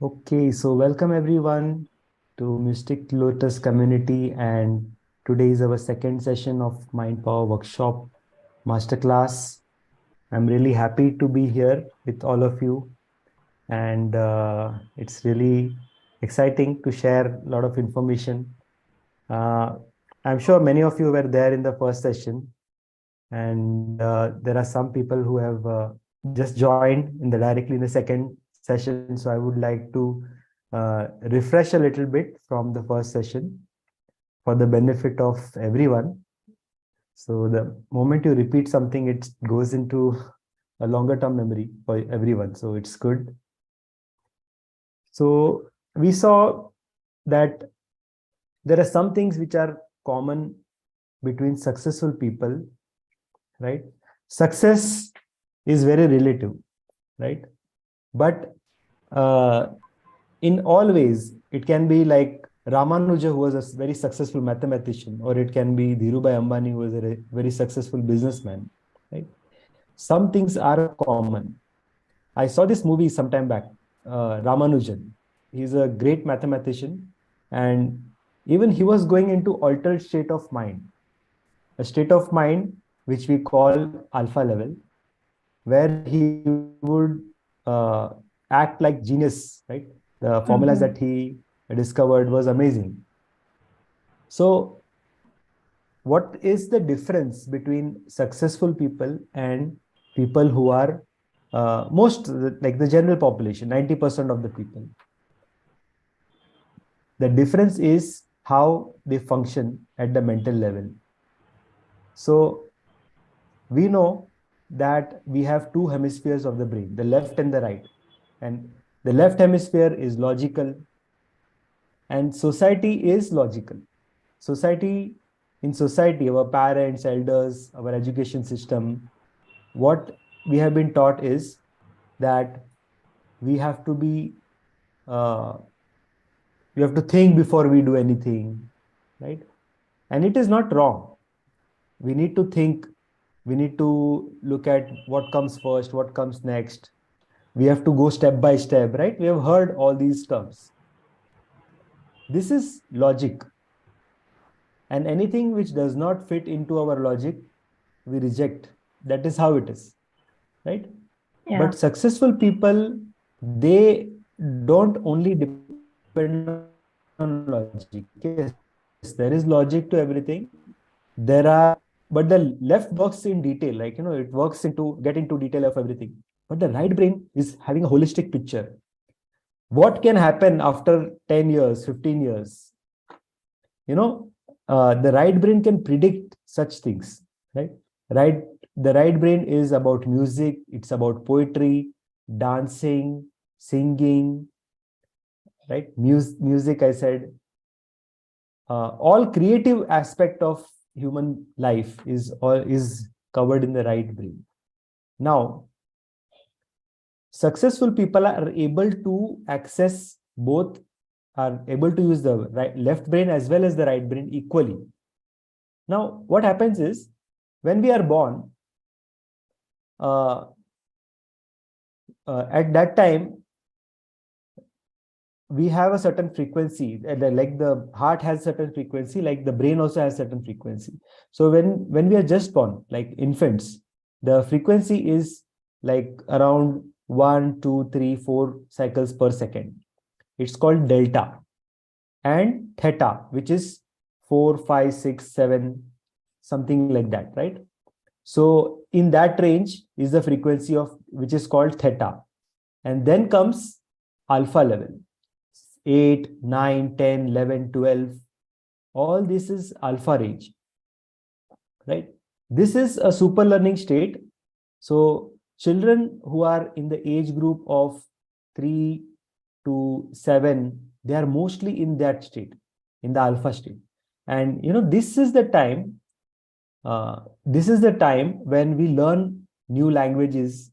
Okay, so welcome everyone to Mystic Lotus community, and today is our second session of Mind Power Workshop Masterclass. I'm really happy to be here with all of you, and it's really exciting to share a lot of information. Uh, I'm sure many of you were there in the first session, and there are some people who have just joined directly in the second session. So I would like to refresh a little bit from the first session for the benefit of everyone. So the moment you repeat something, it goes into a longer term memory for everyone. So it's good. So we saw that there are some things which are common between successful people, right? Success is very relative, right? But uh, in all ways, it can be like Ramanuja, who was a very successful mathematician, or it can be Dhirubhai Ambani, who was a very successful businessman, right? Some things are common. I saw this movie sometime back, Ramanujan. He's a great mathematician, and even he was going into altered state of mind, a state of mind which we call alpha level, where he would act like genius, right? The formulas that Mm-hmm. he discovered was amazing. So, what is the difference between successful people and people who are most like the general population, 90% of the people? The difference is how they function at the mental level. So, we know that we have two hemispheres of the brain, the left and the right. And the left hemisphere is logical, and society is logical. Society, in society, our parents, elders, our education system, what we have been taught is that we have to be, uh, we have to think before we do anything, right? And it is not wrong. We need to think, we need to look at what comes first, what comes next. We have to go step by step, right? We have heard all these terms. This is logic. And anything which does not fit into our logic, we reject. That is how it is, right? Yeah. But successful people, they don't only depend on logic. Yes, there is logic to everything. There are, but the left works in detail, like, it works into get into detail of everything. But the right brain is having a holistic picture. What can happen after 10 years, 15 years? you know the right brain can predict such things, right? right the right brain is about music, it's about poetry, dancing, singing, right? Music, I said, all creative aspect of human life is covered in the right brain. Now, successful people are able to access both, are able to use the left brain as well as the right brain equally. Now, what happens is, when we are born, uh, at that time, we have a certain frequency, like the heart has certain frequency, like the brain also has certain frequency. So when we are just born, like infants, the frequency is like around 1, 2, 3, 4 cycles per second. It's called delta. And theta, which is 4, 5, 6, 7, something like that, right? So in that range is the frequency of which is called theta. And then comes alpha level, 8, 9, 10, 11, 12. All this is alpha range, right? This is a super learning state. So children who are in the age group of 3 to 7, they are mostly in that state, in the alpha state. And this is the time when we learn new languages.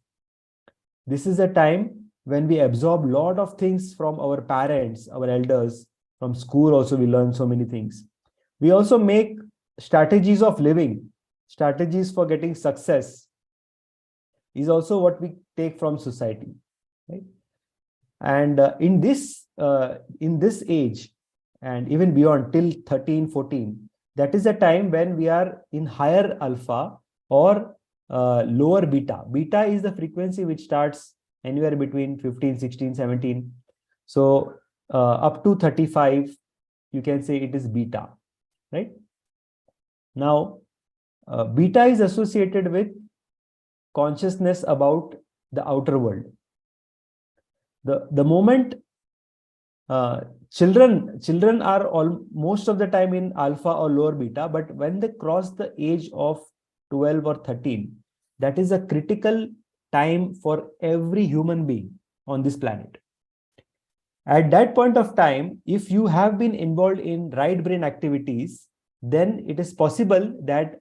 This is the time when we absorb a lot of things from our parents, our elders. From school also we learn so many things. We also make strategies of living, strategies for getting success is also what we take from society, right? And in this age, and even beyond till 13, 14, that is a time when we are in higher alpha or lower beta. Beta is the frequency which starts anywhere between 15, 16, 17. So up to 35, you can say it is beta, right? Now, beta is associated with consciousness about the outer world. The moment children are most of the time in alpha or lower beta, but when they cross the age of 12 or 13, that is a critical time for every human being on this planet. At that point of time, if you have been involved in right brain activities, then it is possible that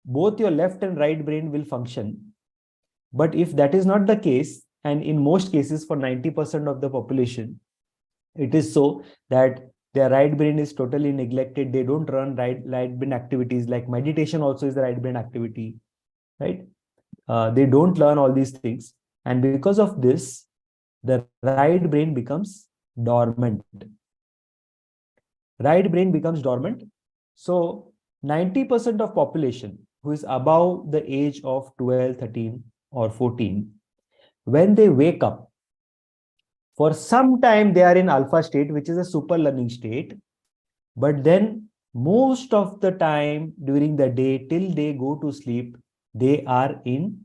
both your left and right brain will function. But if that is not the case, and in most cases for 90% of the population, it is so that their right brain is totally neglected. They don't run right brain activities, like meditation also is the right brain activity, right? They don't learn all these things. And because of this, the right brain becomes dormant. Right brain becomes dormant. So 90% of population who is above the age of 12, 13 or 14, when they wake up, for some time they are in alpha state, which is a super learning state. But then most of the time during the day till they go to sleep, they are in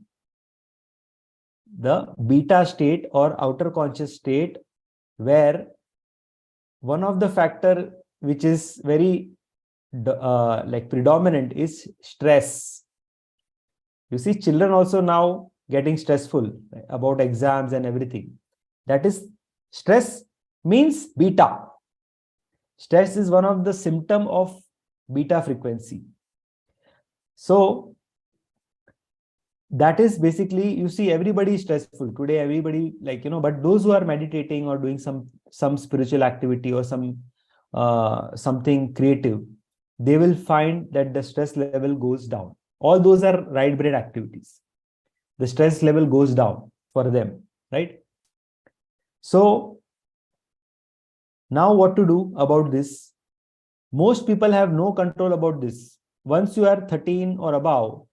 the beta state or outer conscious state, where one of the factor which is very like predominant is stress. You see, children also now getting stressful about exams and everything. That is, stress means beta. Stress is one of the symptom of beta frequency. So that is basically, you see, everybody is stressful today. Everybody, like, but those who are meditating or doing some spiritual activity or something creative, they will find that the stress level goes down. All those are right brain activities. The stress level goes down for them, right? So now what to do about this? Most people have no control about this. Once you are 13 or above,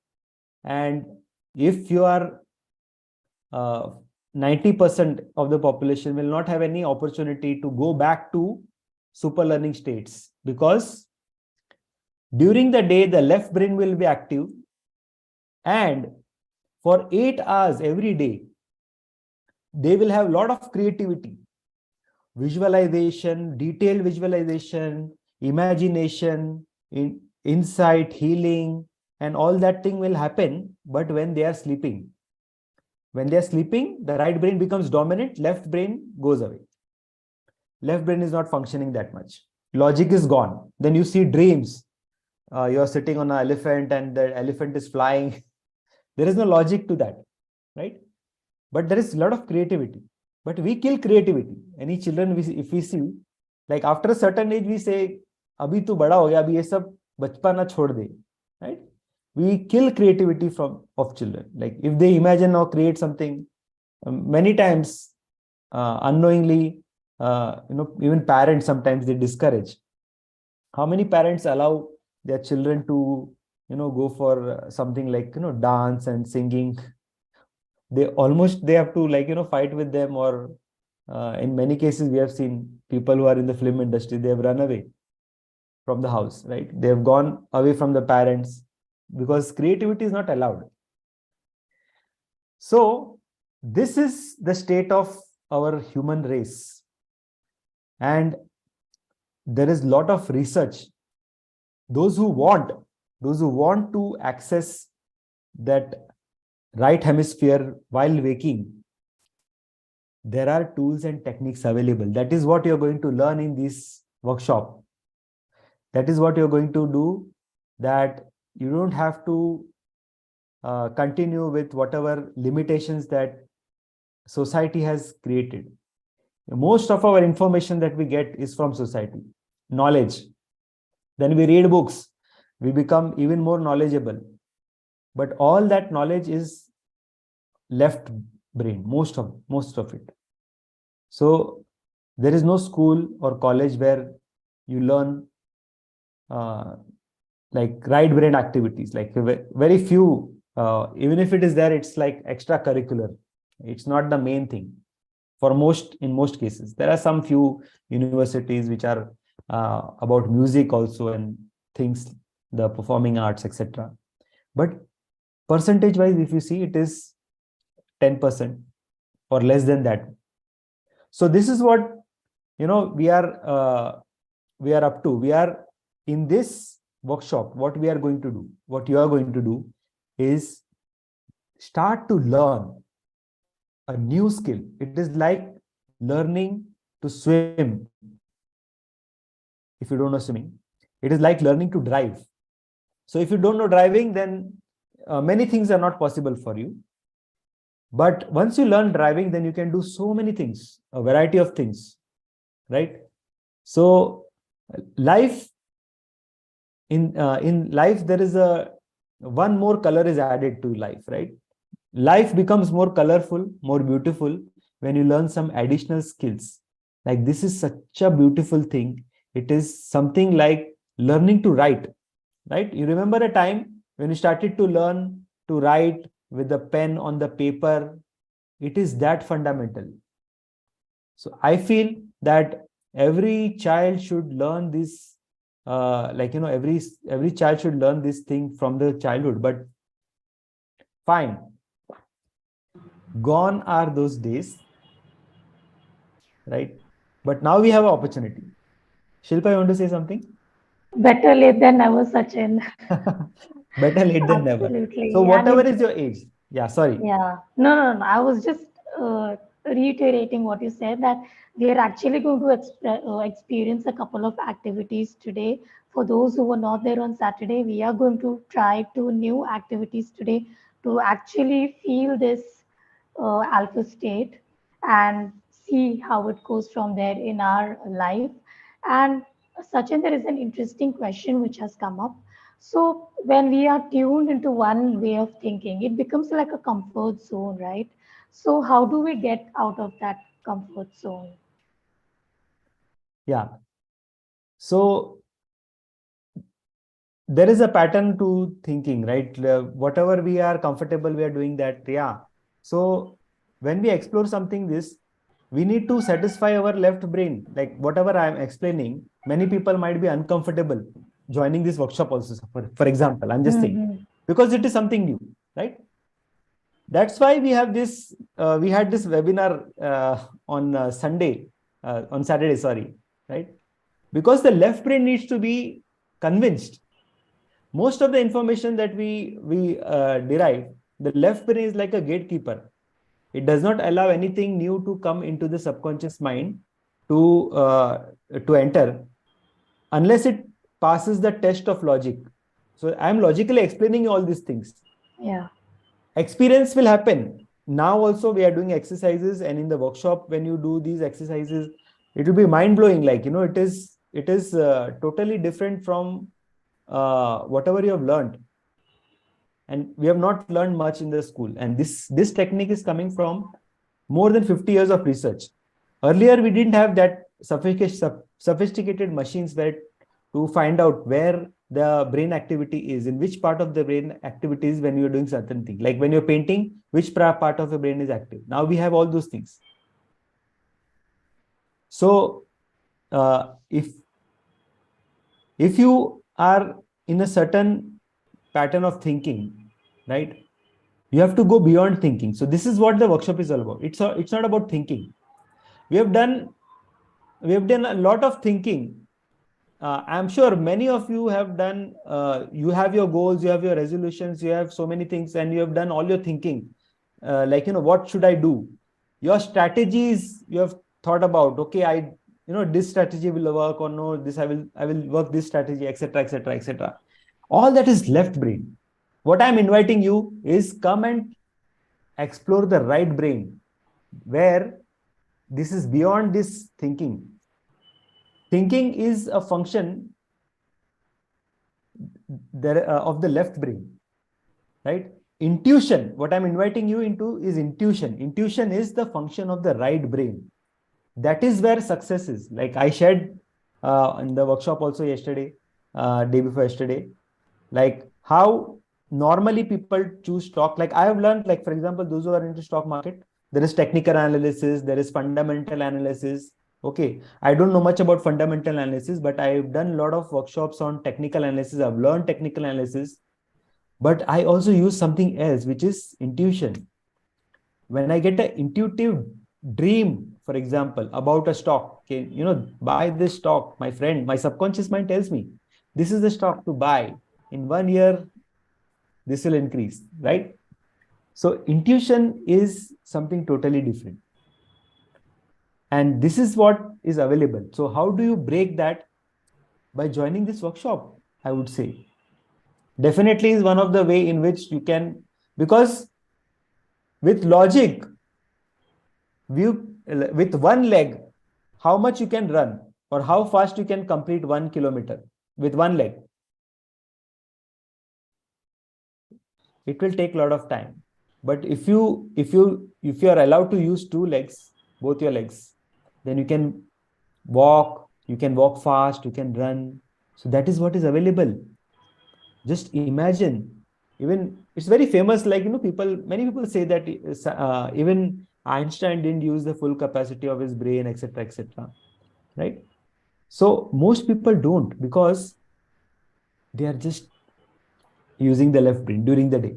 and if you are 90% of the population will not have any opportunity to go back to super learning states, because during the day the left brain will be active, and for 8 hours every day they will have a lot of creativity, visualization, detailed visualization, imagination, insight, healing, and all that thing will happen. But when they are sleeping, the right brain becomes dominant, left brain goes away. Left brain is not functioning that much. Logic is gone. Then you see dreams. You're sitting on an elephant and the elephant is flying. There is no logic to that, right? But there is a lot of creativity. But we kill creativity. Any children, if we see, like after a certain age, we say, "Abhi tu bada ho gaya, abhi ye sab bachpana chhod de," right? We kill creativity of children. Like if they imagine or create something, many times unknowingly, even parents sometimes they discourage. How many parents allow their children to go for something like dance and singing? They have to fight with them, or in many cases we have seen people who are in the film industry, they have run away from the house, right? They have gone away from the parents because creativity is not allowed. So this is the state of our human race, and there is a lot of research. Those who want to access that right hemisphere while waking, there are tools and techniques available. That is what you're going to learn in this workshop. That is what you're going to do, that you don't have to continue with whatever limitations that society has created. Most of our information that we get is from society, knowledge. Then we read books, we become even more knowledgeable. But all that knowledge is left brain, most of it. So there is no school or college where you learn uh, like right brain activities, like very few. Even if it is there, it's like extracurricular. It's not the main thing. For most, in most cases, there are some few universities which are about music also and things, the performing arts, etc. But percentage wise, if you see, it is 10% or less than that. So this is what, we are up to. We are in this workshop. What we are going to do, what you are going to do, is start to learn a new skill. It is like learning to swim. If you don't know swimming, it is like learning to drive. So if you don't know driving, then many things are not possible for you. But once you learn driving, then you can do so many things, a variety of things, right? So life, in life, there is a one more color is added to life, right? Life becomes more colorful, more beautiful when you learn some additional skills. Like, this is such a beautiful thing. It is something like learning to write, right? You remember a time when you started to learn to write with the pen on the paper. It is that fundamental. So I feel that every child should learn this, every child should learn this thing from the childhood. But fine, gone are those days, right? But now we have an opportunity. Shilpa, you want to say something? Better late than never, Sachin. Better late than never. So Absolutely. And whatever in is your age, yeah, sorry. Yeah, no. I was just reiterating what you said, that we are actually going to experience a couple of activities today. For those who were not there on Saturday, we are going to try two new activities today to actually feel this alpha state and see how it goes from there in our life. And Sachin, there is an interesting question which has come up. So when we are tuned into one way of thinking, it becomes like a comfort zone, right? So how do we get out of that comfort zone? Yeah. So there is a pattern to thinking, right? Whatever we are comfortable, we are doing that. Yeah. So when we explore something, this, we need to satisfy our left brain. Like, whatever I am explaining, many people might be uncomfortable joining this workshop also. For example, I'm just saying, Mm-hmm. because it is something new, right? That's why we have this. We had this webinar on Sunday, on Saturday. Sorry, right? Because the left brain needs to be convinced. Most of the information that we derive, the left brain is like a gatekeeper. It does not allow anything new to come into the subconscious mind to enter unless it passes the test of logic. So I'm logically explaining all these things. Yeah. Experience will happen. Now also we are doing exercises, and in the workshop, when you do these exercises, it will be mind blowing. Like, it is totally different from whatever you have learned, and we have not learned much in the school. And this technique is coming from more than 50 years of research. Earlier we didn't have that sophisticated machines where to find out where the brain activity is, in which part of the brain activity is when you're doing certain thing, like when you're painting, which part of the brain is active. Now we have all those things. So if you are in a certain pattern of thinking, right, you have to go beyond thinking. So this is what the workshop is all about. It's not about thinking. We have done we have done a lot of thinking. I'm sure many of you have done. You have your goals, you have your resolutions, you have so many things, and you have done all your thinking. Like, what should I do? Your strategies you have thought about. Okay, this strategy will work, or no, this I will work this strategy, etc., etc., etc. All that is left brain. What I'm inviting you is come and explore the right brain, where this is beyond this thinking. Thinking is a function there of the left brain, right? Intuition, what I'm inviting you into is intuition. Intuition is the function of the right brain. That is where success is. Like I shared in the workshop also yesterday, day before yesterday, like how normally people choose stock. Like I have learned, like for example, those who are into stock market, there is technical analysis, there is fundamental analysis. Okay, I don't know much about fundamental analysis, but I've done a lot of workshops on technical analysis. I've learned technical analysis, but I also use something else, which is intuition. When I get an intuitive dream, for example, about a stock, okay, buy this stock, my friend, my subconscious mind tells me this is the stock to buy. In 1 year, this will increase, right? So intuition is something totally different. And this is what is available. So how do you break that? By joining this workshop, I would say. Definitely is one of the way in which you can, because with logic, with one leg, how much you can run or how fast you can complete 1 kilometer with one leg. It will take a lot of time. But if you are allowed to use two legs, both your legs, then you can walk fast, you can run. So that is what is available. Just imagine. Even it's very famous, like many people say that even Einstein didn't use the full capacity of his brain, etc., etc., right? So most people don't, because they are just using the left brain during the day.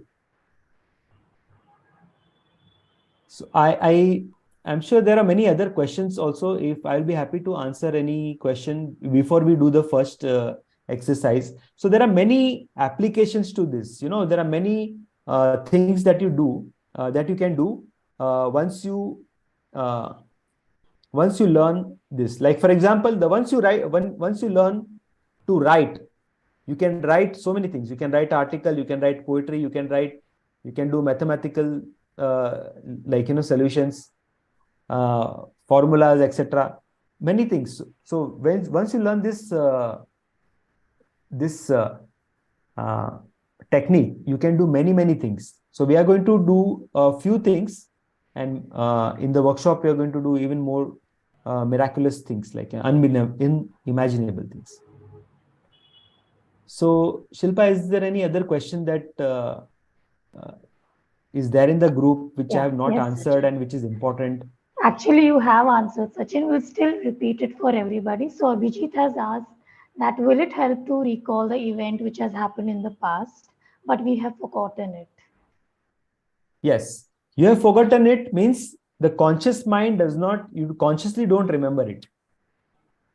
So I'm sure there are many other questions also. If I'll be happy to answer any question before we do the first exercise. So there are many applications to this. There are many things that you do, that you can do uh, once you learn this. Like for example, the once you learn to write, you can write so many things. You can write article, you can write poetry, you can do mathematical, like solutions, formulas, etc., many things. So once you learn this uh, technique, you can do many things. So we are going to do a few things, and in the workshop we are going to do even more miraculous things, like unimaginable things. So Shilpa, is there any other question that uh, is there in the group which I Yeah, have not yes, answered Sachin. and which is important? Actually, you have answered, Sachin. We'll still repeat it for everybody. So, Abhijit has asked that will it help to recall the event which has happened in the past, but we have forgotten it. Yes. You have forgotten it means the conscious mind does not, you consciously don't remember it,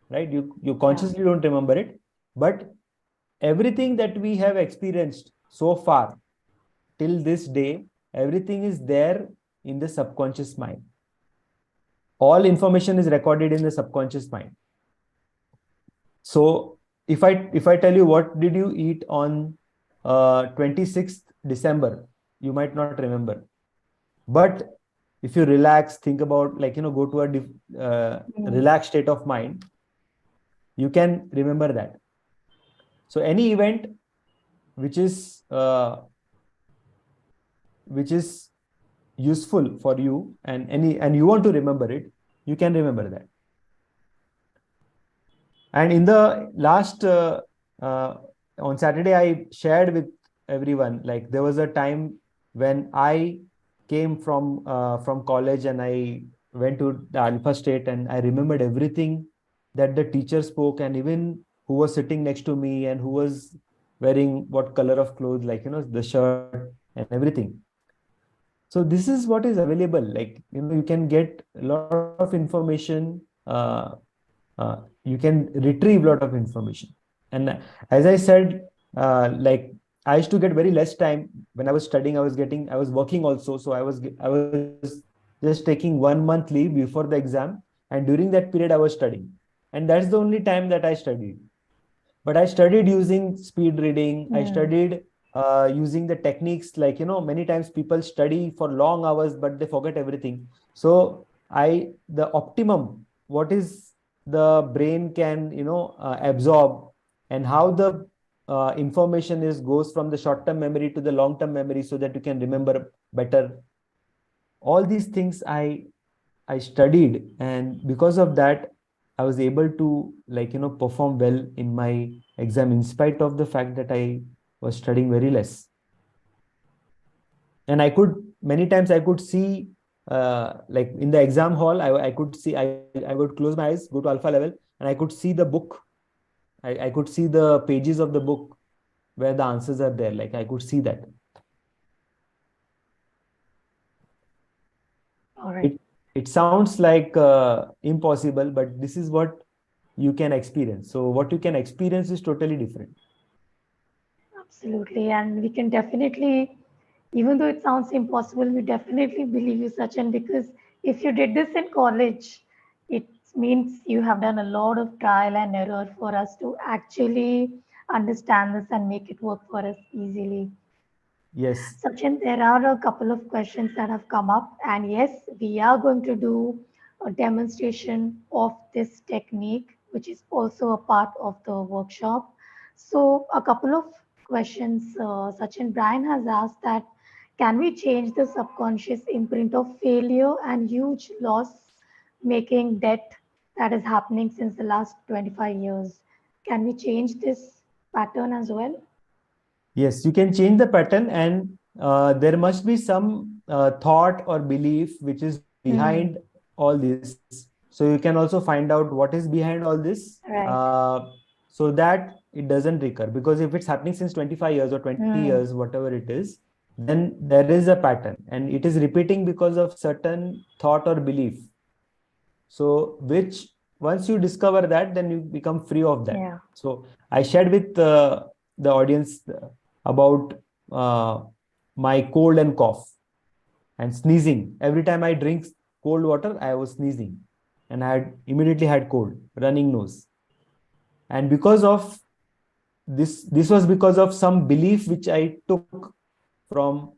right? You Yeah. consciously don't remember it, but everything that we have experienced so far till this day, everything is there in the subconscious mind. All information is recorded in the subconscious mind. So if I tell you what did you eat on 26th December, you might not remember. But if you relax, think about, like go to a Mm. relaxed state of mind, you can remember that. So any event which is uh, which is useful for you, and you want to remember it, you can remember that. And in the last uh, on Saturday, I shared with everyone, like there was a time when I came from college, and I went to the Alpha State, and I remembered everything that the teacher spoke, and even who was sitting next to me and who was wearing what color of clothes, like the shirt and everything. So this is what is available. Like you can get a lot of information. You can retrieve a lot of information. And as I said, like I used to get very less time when I was studying. I was working also, so I was just taking 1 month leave before the exam, and during that period I was studying, and that's the only time that I studied. But I studied using speed reading. I Mm. studied using the techniques, like many times people study for long hours but they forget everything. So the optimum, what is the brain can absorb, and how the information is goes from the short term memory to the long term memory, so that you can remember better. All these things I studied, and because of that, I was able to, like, perform well in my exam in spite of the fact that I was studying very less. And I could, many times I could see, like in the exam hall, I could see, I would close my eyes, go to alpha level, and I could see the book. I could see the pages of the book where the answers are there. Like I could see that. All right. It sounds like impossible, but this is what you can experience. So what you can experience is totally different. Absolutely. And we can definitely, even though it sounds impossible, we definitely believe you, Sachin, because if you did this in college, it means you have done a lot of trial and error for us to actually understand this and make it work for us easily. Yes. Sachin, there are a couple of questions that have come up, and yes, we are going to do a demonstration of this technique, which is also a part of the workshop. So, a couple of questions. Sachin, Brian has asked that can we change the subconscious imprint of failure and huge loss making debt that is happening since the last 25 years? Can we change this pattern as well? Yes, you can change the pattern, and there must be some thought or belief which is behind Hmm. all this. So you can also find out what is behind all this, Right. so that it doesn't recur. Because if it's happening since 25 years or 20 Hmm. years, whatever it is, then there is a pattern, and it is repeating because of certain thought or belief. So which, once you discover that, then you become free of that. Yeah. So I shared with the audience about uh, my cold and cough and sneezing. Every time I drink cold water, I was sneezing, and I had immediately had cold, running nose. And because of this was because of some belief which I took from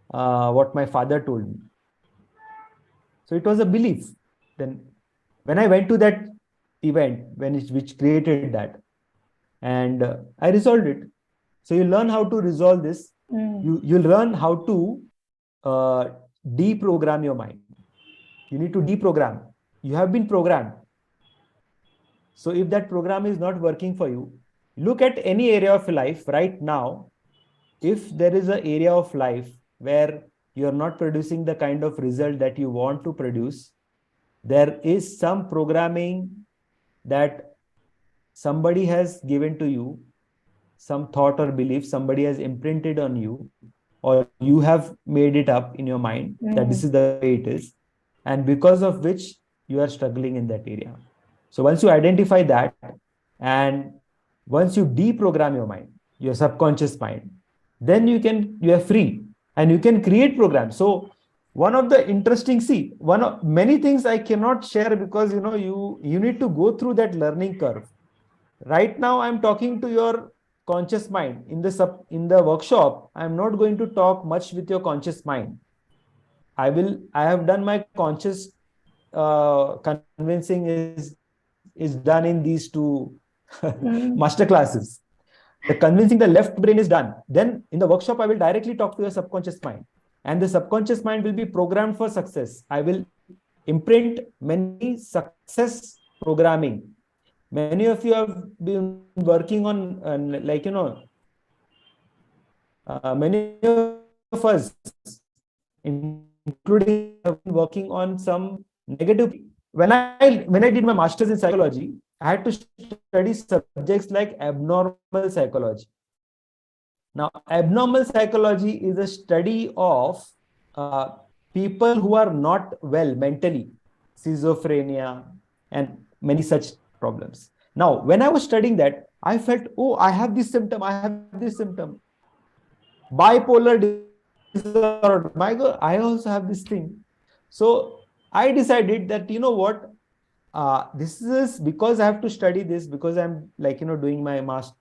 what my father told me. So it was a belief. Then when I went to that event, which created that, and I resolved it. So you learn how to resolve this. Mm, You'll learn how to uh, deprogram your mind. You need to deprogram. You have been programmed. So if that program is not working for you, look at any area of life right now. If there is an area of life where you are not producing the kind of result that you want to produce, there is some programming that somebody has given to you, some thought or belief somebody has imprinted on you, or you have made it up in your mind that this mm, is the way it is, and because of which you are struggling in that area. So once you identify that, and once you deprogram your mind, your subconscious mind, then you are free, and you can create programs. So one of the interesting, see, one of many things I cannot share, because you need to go through that learning curve. Right now I'm talking to your conscious mind. In the workshop, I'm not going to talk much with your conscious mind. I have done my conscious convincing is done in these two master mm, classes. The convincing the left brain is done. Then in the workshop, I will directly talk to your subconscious mind, and the subconscious mind will be programmed for success. I will imprint many success programming. Many of you have been working on, many of us, including myself, have been working on some negative programming. When I did my master's in psychology, I had to study subjects like abnormal psychology. Now, abnormal psychology is a study of uh, people who are not well mentally, schizophrenia, and many such problems. Now, when I was studying that, I felt, oh, I have this symptom, I have this symptom. Bipolar disorder. My God, I also have this thing. So I decided that, what, this is because I have to study this, because I'm, doing my master,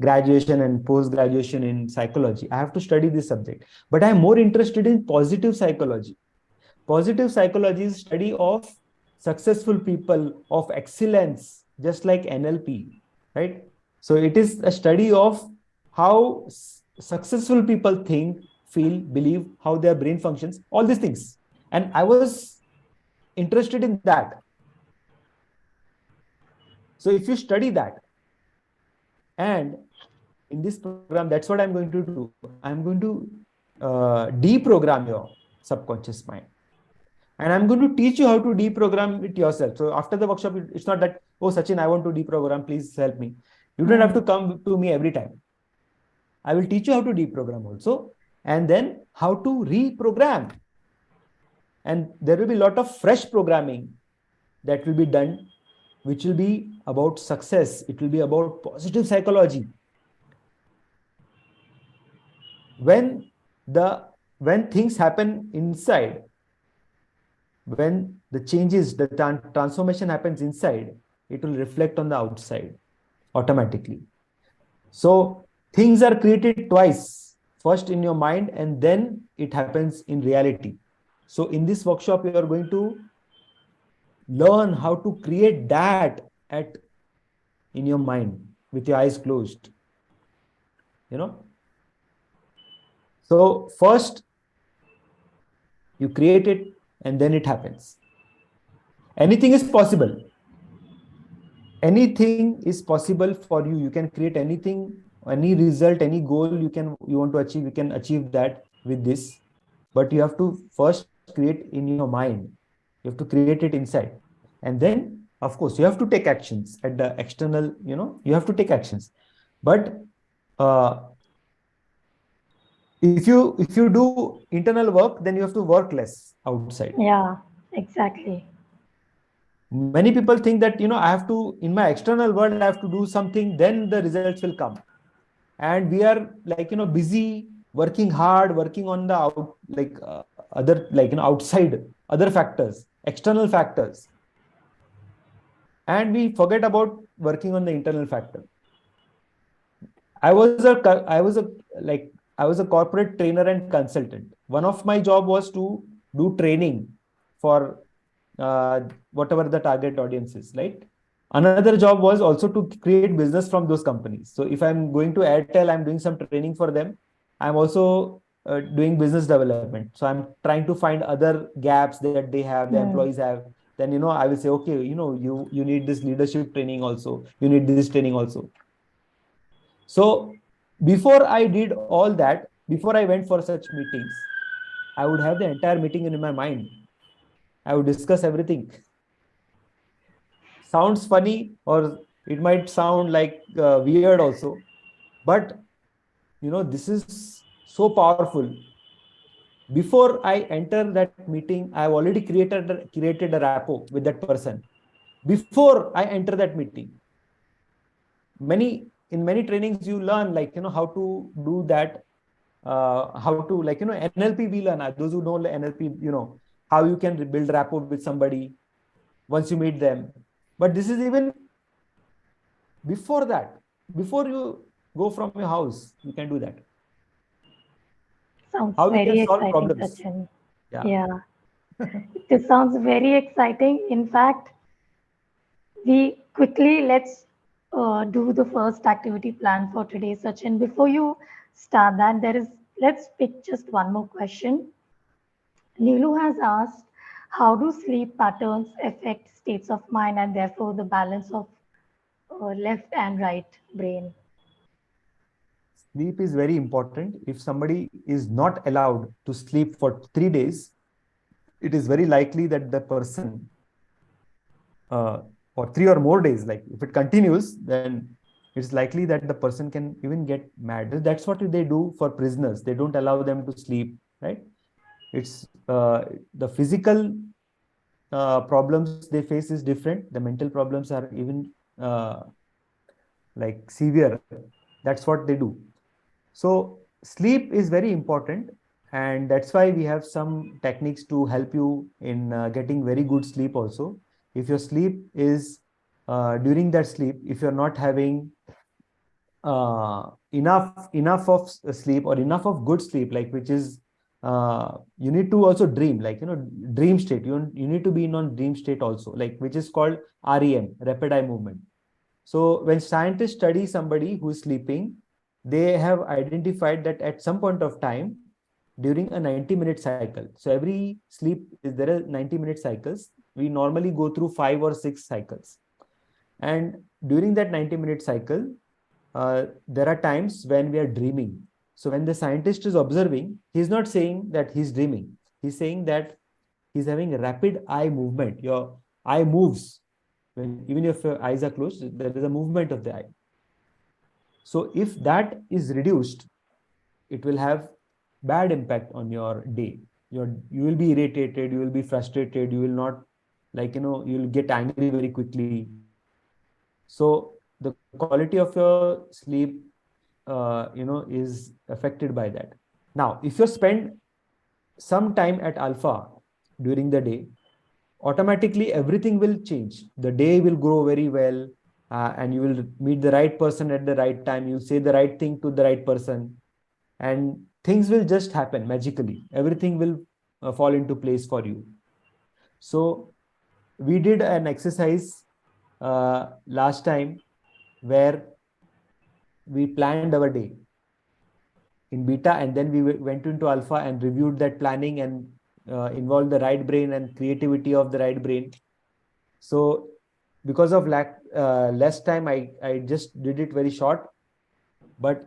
graduation and post graduation in psychology. I have to study this subject, but I'm more interested in positive psychology. Positive psychology is study of successful people, of excellence, just like NLP, right? So it is a study of how successful people think, feel, believe, how their brain functions, all these things. And I was interested in that. So if you study that, and in this program, that's what I'm going to do. I'm going to deprogram your subconscious mind. And I'm going to teach you how to deprogram it yourself. So after the workshop, it's not that, oh, Sachin, I want to deprogram, please help me. You don't have to come to me every time. I will teach you how to deprogram also, and then how to reprogram. And there will be a lot of fresh programming that will be done, which will be about success. It will be about positive psychology. When when things happen inside, when the changes, the transformation happens inside, it will reflect on the outside automatically. So things are created twice, first in your mind, and then it happens in reality. So in this workshop, you are going to learn how to create that at in your mind with your eyes closed. You know. So first you create it, and then it happens. Anything is possible. Anything is possible for you. You can create anything, any result, any goal you want to achieve. You can achieve that with this, but you have to first create in your mind. You have to create it inside, and then of course you have to take actions at the external. You have to take actions, but if you do internal work, then you have to work less outside. Yeah, exactly. Many people think that I have to, in my external world, I have to do something, then the results will come. And we are like busy working hard, working on the other outside, other factors, external factors, and we forget about working on the internal factor. I was a corporate trainer and consultant. One of my job was to do training for whatever the target audience is, right? Another job was also to create business from those companies. So if I'm going to Airtel, I'm doing some training for them. I'm also doing business development. So I'm trying to find other gaps that they have, the employees have. Then I will say, okay, you need this leadership training also. You need this training also. So before I did all that, before I went for such meetings, I would have the entire meeting in my mind. I would discuss everything. Sounds funny, or it might sound like weird also, but this is so powerful. Before I enter that meeting, I have already created a rapport with that person before I enter that meeting. In many trainings you learn how to do that, how to NLP we learn. Those who know NLP, how you can build rapport with somebody once you meet them. But this is even before that. Before you go from your house, you can do that. Sounds How you can very solve exciting, problems. Sachin. Yeah. This sounds very exciting. In fact, we quickly let's do the first activity plan for today, Sachin. Before you start that, let's pick just one more question. Nilu has asked, how do sleep patterns affect states of mind and therefore the balance of left and right brain? Sleep is very important. If somebody is not allowed to sleep for 3 days, it is very likely that the person, or 3 or more days, like if it continues, then it's likely that the person can even get mad. That's what they do for prisoners. They don't allow them to sleep, right? It's the physical problems they face is different. The mental problems are even like severe. That's what they do. So sleep is very important, and that's why we have some techniques to help you in getting very good sleep also. If your sleep is during that sleep, if you're not having enough of sleep or enough of good sleep, like which is you need to also dream, dream state. You need to be in on dream state also, like which is called REM, rapid eye movement. So when scientists study somebody who is sleeping, they have identified that at some point of time, during a 90-minute cycle. So every sleep is there are 90-minute cycles. We normally go through 5 or 6 cycles. And during that 90-minute cycle, there are times when we are dreaming. So when the scientist is observing, he's not saying that he's dreaming. He's saying that he's having a rapid eye movement. Your eye moves. When, even if your eyes are closed, there is a movement of the eye. So if that is reduced, it will have bad impact on your day. You will be irritated, you will be frustrated, you will not, like, you will get angry very quickly. So the quality of your sleep, is affected by that. Now, if you spend some time at alpha during the day, automatically everything will change. The day will grow very well, and you will meet the right person at the right time. You say the right thing to the right person, and things will just happen magically. Everything will fall into place for you. So we did an exercise last time where we planned our day in beta, and then we went into alpha and reviewed that planning and involved the right brain and creativity of the right brain. So because of less time, I just did it very short, but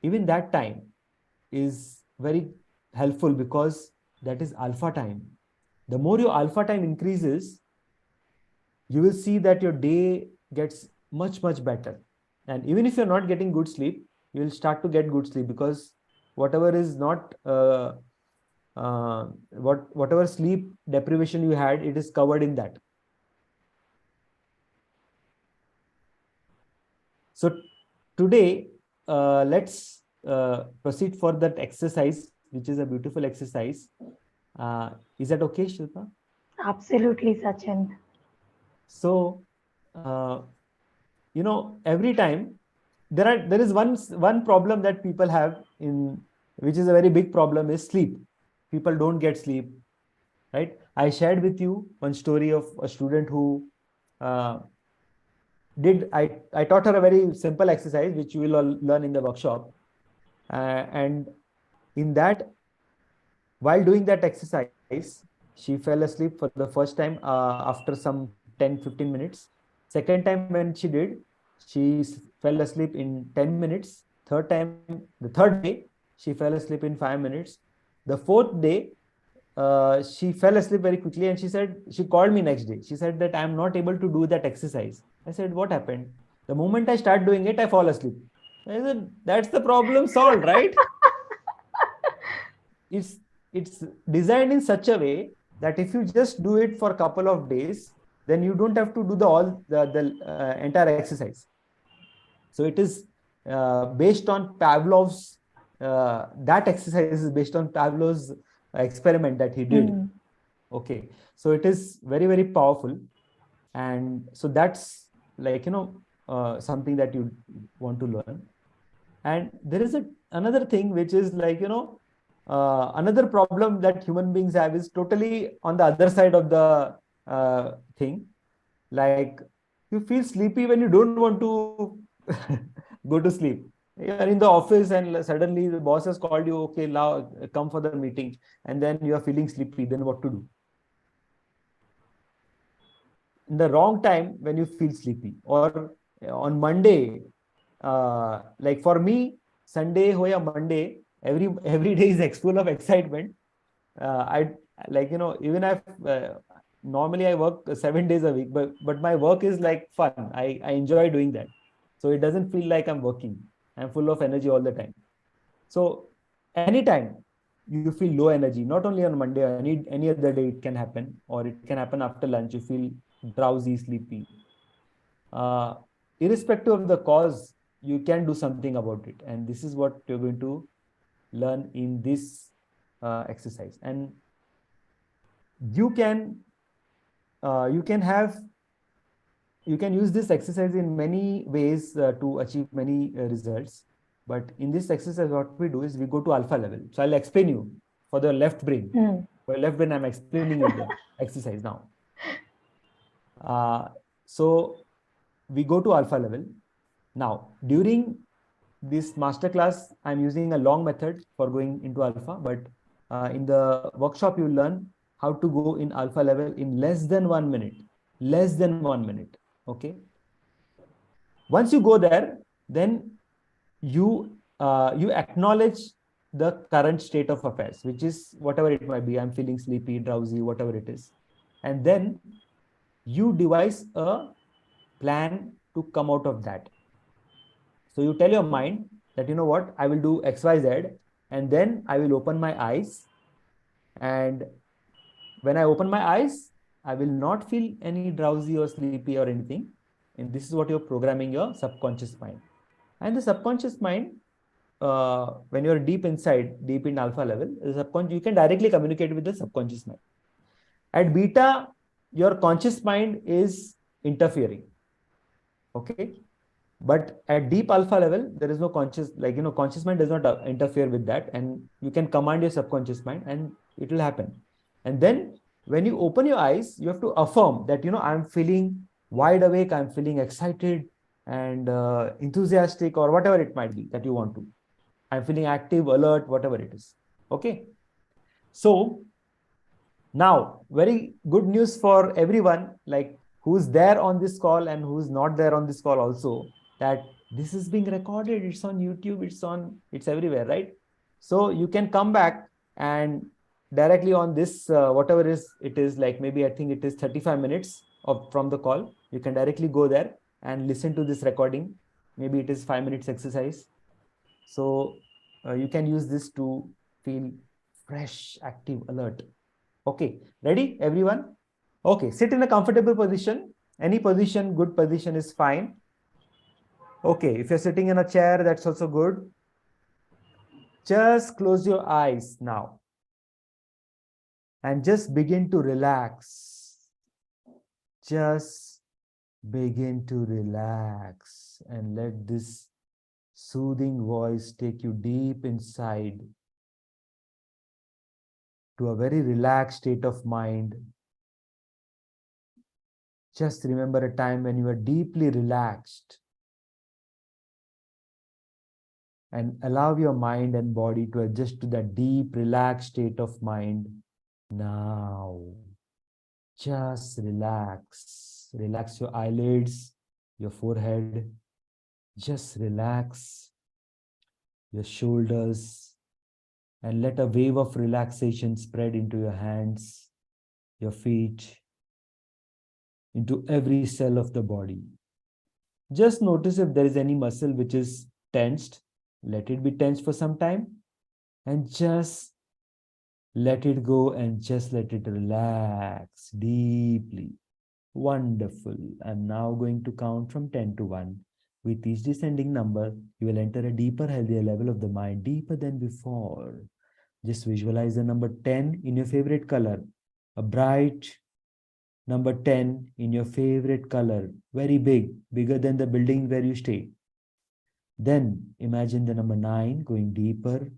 even that time is very helpful because that is alpha time. The more your alpha time increases, you will see that your day gets much better. And even if you're not getting good sleep, you will start to get good sleep, because whatever is not whatever sleep deprivation you had, it is covered in that. So today, let's proceed for that exercise, which is a beautiful exercise. Is that okay, Shilpa? Absolutely, Sachin. So, every time there is one problem that people have, in which is a very big problem, is sleep. People don't get sleep, right? I shared with you one story of a student who uh, I taught her a very simple exercise which you will all learn in the workshop, and in that, while doing that exercise, she fell asleep for the first time after some 10-15 minutes. Second time when she did, she fell asleep in 10 minutes. The third day, she fell asleep in 5 minutes. The fourth day, she fell asleep very quickly, and she called me next day. She said that I'm not able to do that exercise. I said, what happened? The moment I start doing it, I fall asleep. I said, that's the problem solved, right? It's designed in such a way that if you just do it for a couple of days, then you don't have to do the entire exercise. So it is based on Pavlov's that exercise is based on Pavlov's experiment that he did. Okay, so it is very powerful, and so that's, like, something that you want to learn. And there is another thing which is, like, another problem that human beings have is totally on the other side of the thing. Like, you feel sleepy when you don't want to go to sleep. You are in the office and suddenly the boss has called you, okay, now come for the meeting, and then you are feeling sleepy. Then what to do? In the wrong time when you feel sleepy, or on Monday, like for me, Sunday ho ya Monday, every day is full of excitement. I, like, even I normally I work 7 days a week, but my work is like fun. I enjoy doing that, so it doesn't feel like I'm working. I'm full of energy all the time. So anytime you feel low energy, not only on Monday, any other day it can happen, or it can happen after lunch. You feel drowsy, sleepy. Uh, Irrespective of the cause, you can do something about it, and this is what you're going to learn in this exercise. And you can you can have you can use this exercise in many ways to achieve many results. But in this exercise, what we do is we go to alpha level. So I'll explain you for the left brain. For left brain, I'm explaining you the exercise now. So we go to alpha level. Now, during this masterclass, I'm using a long method for going into alpha, but in the workshop, you learn how to go in alpha level in less than 1 minute. Less than 1 minute. Okay. Once you go there, then you acknowledge the current state of affairs, which is whatever it might be. I'm feeling sleepy, drowsy, whatever it is. And then you devise a plan to come out of that. So you tell your mind that, you know what, I will do XYZ, and then I will open my eyes. And when I open my eyes, I will not feel any drowsy or sleepy or anything. And this is what you're programming your subconscious mind. And the subconscious mind, when you're deep inside, deep in alpha level, the subconscious, you can directly communicate with the subconscious mind. At beta, your conscious mind is interfering. Okay. But at deep alpha level, there is no conscious, like, conscious mind does not interfere with that. And you can command your subconscious mind and it will happen. And then when you open your eyes, you have to affirm that, I'm feeling wide awake, I'm feeling excited and enthusiastic, or whatever it might be that you want to. I'm feeling active, alert, whatever it is. Okay. So now, very good news for everyone, like who's there on this call and who's not there on this call also, that this is being recorded. It's on YouTube, it's everywhere, right? So you can come back and directly on this, whatever it is, like maybe I think it is 35 minutes from the call. You can directly go there and listen to this recording. Maybe it is 5 minutes exercise. So you can use this to feel fresh, active, alert. Okay, ready, everyone? Okay, sit in a comfortable position. Any position, good position is fine. Okay, if you're sitting in a chair, that's also good. Just close your eyes now and just begin to relax. Just begin to relax and let this soothing voice take you deep inside to a very relaxed state of mind. Just remember a time when you were deeply relaxed, and allow your mind and body to adjust to that deep, relaxed state of mind now. Just relax. Relax your eyelids, your forehead. Just relax your shoulders and let a wave of relaxation spread into your hands, your feet, into every cell of the body. Just notice if there is any muscle which is tensed. Let it be tensed for some time and just let it go and just let it relax deeply. Wonderful. I'm now going to count from 10 to 1. With each descending number, you will enter a deeper, healthier level of the mind, deeper than before. Just visualize the number 10 in your favorite color. A bright number 10 in your favorite color. Very big, bigger than the building where you stay. Then imagine the number 9 going deeper.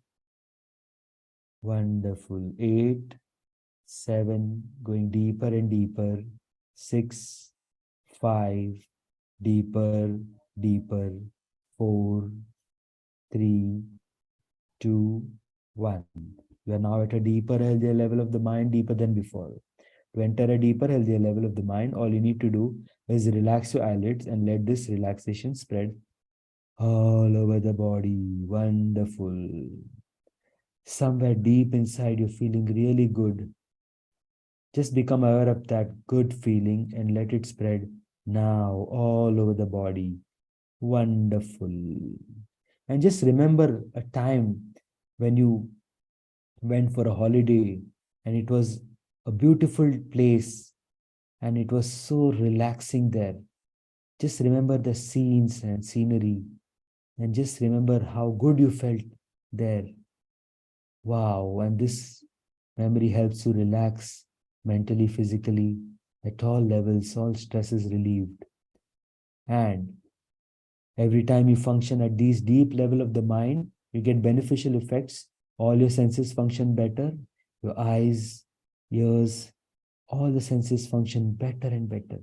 Wonderful. 8, 7, going deeper and deeper. 6, 5, deeper, deeper. 4, 3, 2, 1. You are now at a deeper, healthier level of the mind, deeper than before. To enter a deeper, healthier level of the mind, all you need to do is relax your eyelids and let this relaxation spread all over the body. Wonderful. Somewhere deep inside, you're feeling really good. Just become aware of that good feeling and let it spread now all over the body. Wonderful. And just remember a time when you went for a holiday and it was a beautiful place and it was so relaxing there. Just remember the scenes and scenery and just remember how good you felt there. Wow. And this memory helps you relax mentally, physically, at all levels. All stress is relieved. And every time you function at these deep level of the mind, you get beneficial effects. All your senses function better. Your eyes, ears, all the senses function better and better.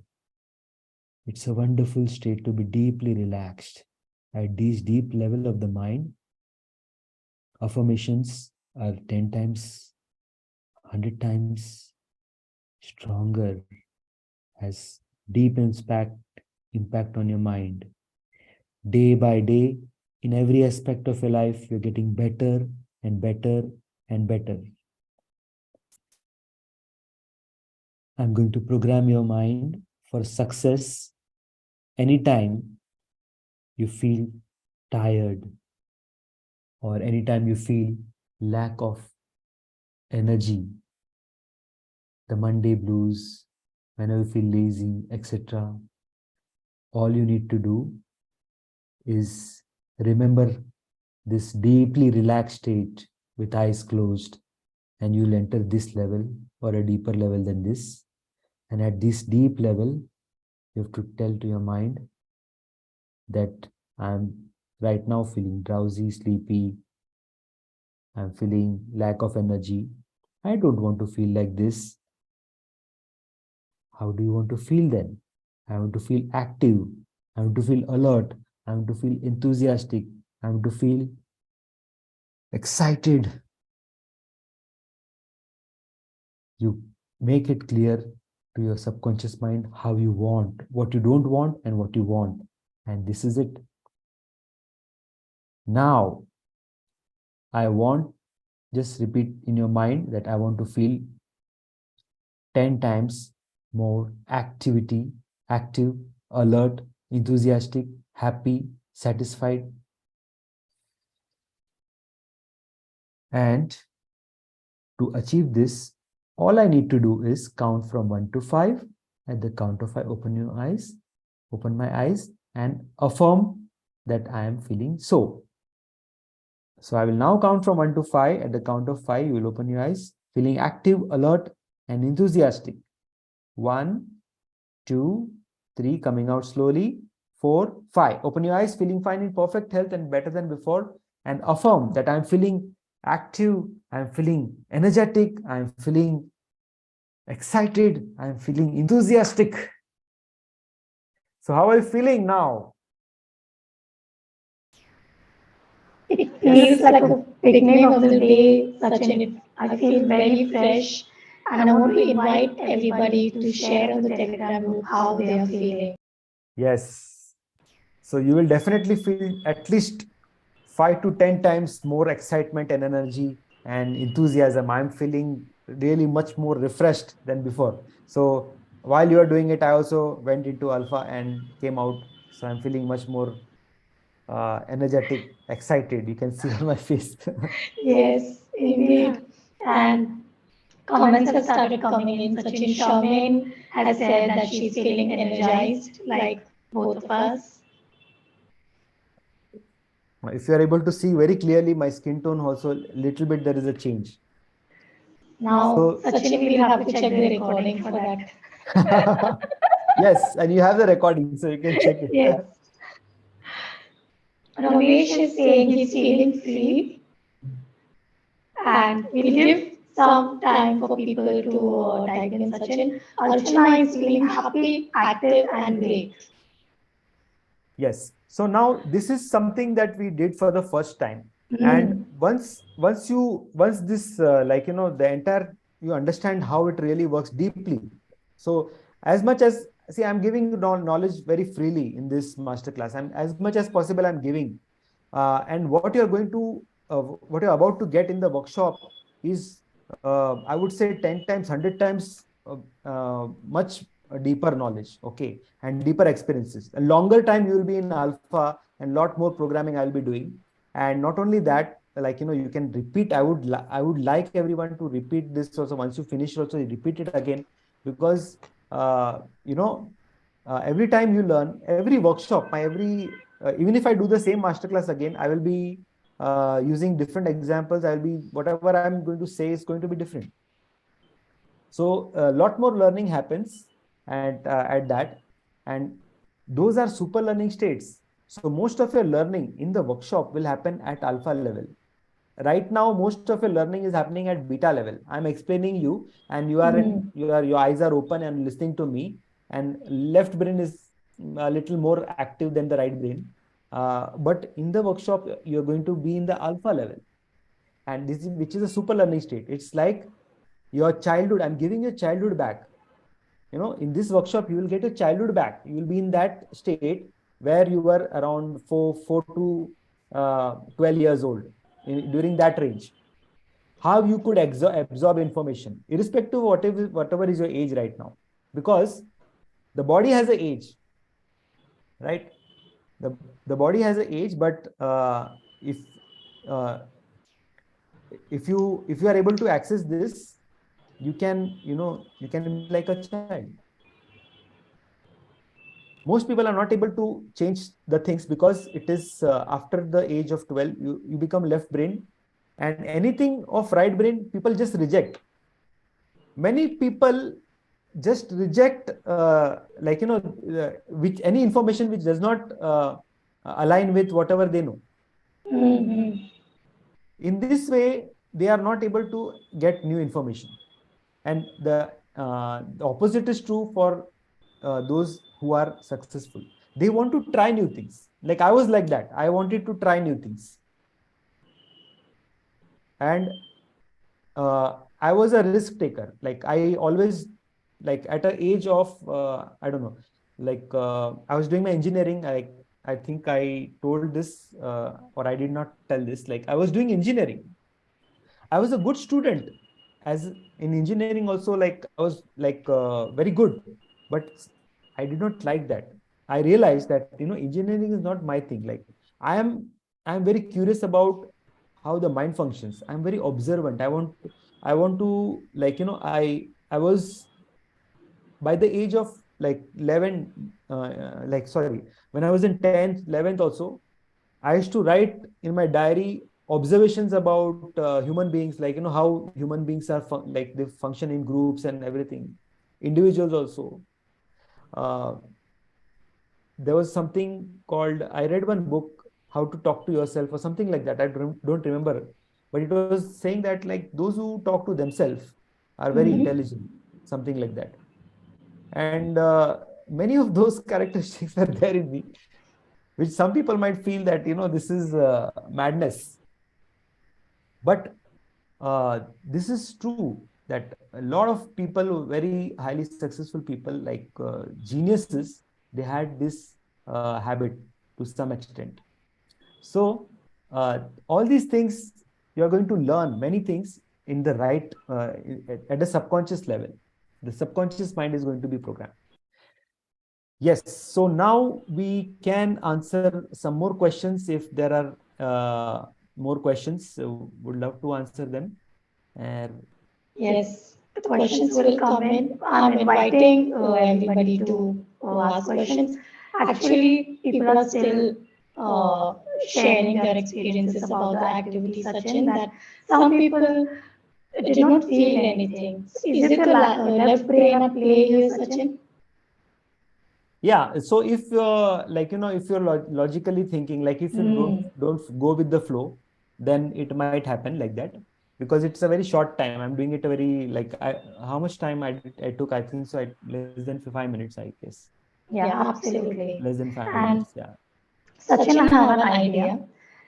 It's a wonderful state to be deeply relaxed. At these deep level of the mind, affirmations are 10 times 100 times stronger, has deep impact on your mind. Day by day, in every aspect of your life, you're getting better and better and better. I'm going to program your mind for success anytime you feel tired or anytime you feel lack of energy, the Monday blues, whenever you feel lazy, etc. All you need to do is remember this deeply relaxed state with eyes closed, and you'll enter this level or a deeper level than this. And at this deep level, you have to tell to your mind that I'm right now feeling drowsy, sleepy, I'm feeling lack of energy. I don't want to feel like this. How do you want to feel then? I want to feel active. I want to feel alert. I want to feel enthusiastic. I want to feel excited. You make it clear to your subconscious mind how you want, what you don't want, and what you want. And this is it. Now, I want, just repeat in your mind that I want to feel 10 times more active, alert, enthusiastic, happy, satisfied. And to achieve this, all I need to do is count from 1 to 5. At the count of 5, open my eyes, and affirm that I am feeling so. So I will now count from 1 to 5. At the count of 5, you will open your eyes, feeling active, alert, and enthusiastic. 1, 2, 3, coming out slowly. 4, 5. Open your eyes, feeling fine, in perfect health and better than before. And affirm that I'm feeling active, I'm feeling energetic, I'm feeling excited, I'm feeling enthusiastic. So, how are you feeling now? It feels like a beginning of the day, Sachin. I feel very fresh, and I want to invite everybody to share on the Telegram group how they are feeling. Yes. So, you will definitely feel at least 5 to 10 times more excitement and energy and enthusiasm. I'm feeling really much more refreshed than before. So while you are doing it, I also went into alpha and came out. So I'm feeling much more energetic, excited. You can see on my face. Yes, indeed. And comments have started coming in. Sachin Shamin has said that she's feeling energized, like both of us. If you are able to see very clearly, my skin tone also a little bit there is a change. Now, So Sachin, we'll have to check the recording for that. yes, and you have the recording, so you can check it. Yes. Ramesh is saying he's feeling free, and we'll give some time for people to type in Sachin. Archana is feeling happy, active, and great. Yes. So now this is something that we did for the first time. And Mm. once this like the entire you understand how it really works deeply. So as much as see, I'm giving knowledge very freely in this masterclass. I'm as much as possible I'm giving. And what you're going to what you're about to get in the workshop is I would say 10 times, 100 times much deeper knowledge, okay, and deeper experiences. A longer time you will be in alpha, and lot more programming I'll be doing. And not only that, like you can repeat. I would like everyone to repeat this also. Once you finish also, you repeat it again, because uh, you know every time you learn, every workshop, my every even if I do the same masterclass again, I will be using different examples. I'll be whatever I'm going to say is going to be different. So a lot more learning happens at that, and those are super learning states. So most of your learning in the workshop will happen at alpha level. Right now, most of your learning is happening at beta level. I'm explaining you, and Mm. your eyes are open and listening to me, and left brain is a little more active than the right brain. But in the workshop, you're going to be in the alpha level, and this is which is a super learning state. It's like your childhood. I'm giving your childhood back. In this workshop, you will get your childhood back. You will be in that state where you were around 4 to 12 years old, during that range. How you could absorb information, irrespective of whatever is your age right now, because the body has an age, right? The body has an age, but uh, if you are able to access this, you can be like a child. Most people are not able to change the things, because it is after the age of 12 you become left brain, and anything of right brain people just reject. Many people just reject, which any information which does not align with whatever they know. Mm-hmm. In this way they are not able to get new information. And the opposite is true for those who are successful. They want to try new things. Like I was like that. I wanted to try new things. And I was a risk taker. Like I always, like at an age of, I don't know, like I was doing my engineering. I think I told this, or I did not tell this. Like I was doing engineering. I was a good student, as in engineering also. Like I was like very good, but I did not like that. I realized that engineering is not my thing. Like I am, very curious about how the mind functions. I'm very observant. I want to like I was, by the age of like 11, like sorry, when I was in 10th 11th also, I used to write in my diary observations about human beings, like how human beings are like they function in groups and everything, individuals also. Uh, there was something called, I read one book, How to Talk to Yourself, or something like that. I don't remember, but it was saying that like those who talk to themselves are very Mm-hmm. intelligent, something like that. And many of those characteristics are there in me, which some people might feel that this is madness. But this is true, that a lot of people, very highly successful people, like geniuses, they had this habit to some extent. So all these things, you are going to learn many things in the right, at the subconscious level. The subconscious mind is going to be programmed. Yes, so now we can answer some more questions if there are more questions. So would love to answer them. And Yes, the questions will come in. I'm inviting everybody to ask questions. Actually, people are still uh, sharing their experiences about the activity, Sachin, that some people did not feel anything. So is it the left brain at play here, Sachin? yeah, so if like if you're logically thinking, like if you Hmm. don't go with the flow, then it might happen like that, because it's a very short time. I'm doing it a very, like, how much time I took, I think so, less than 5 minutes, I guess. Yeah, absolutely. Less than 5 minutes, And yeah. Sachin, I have an idea.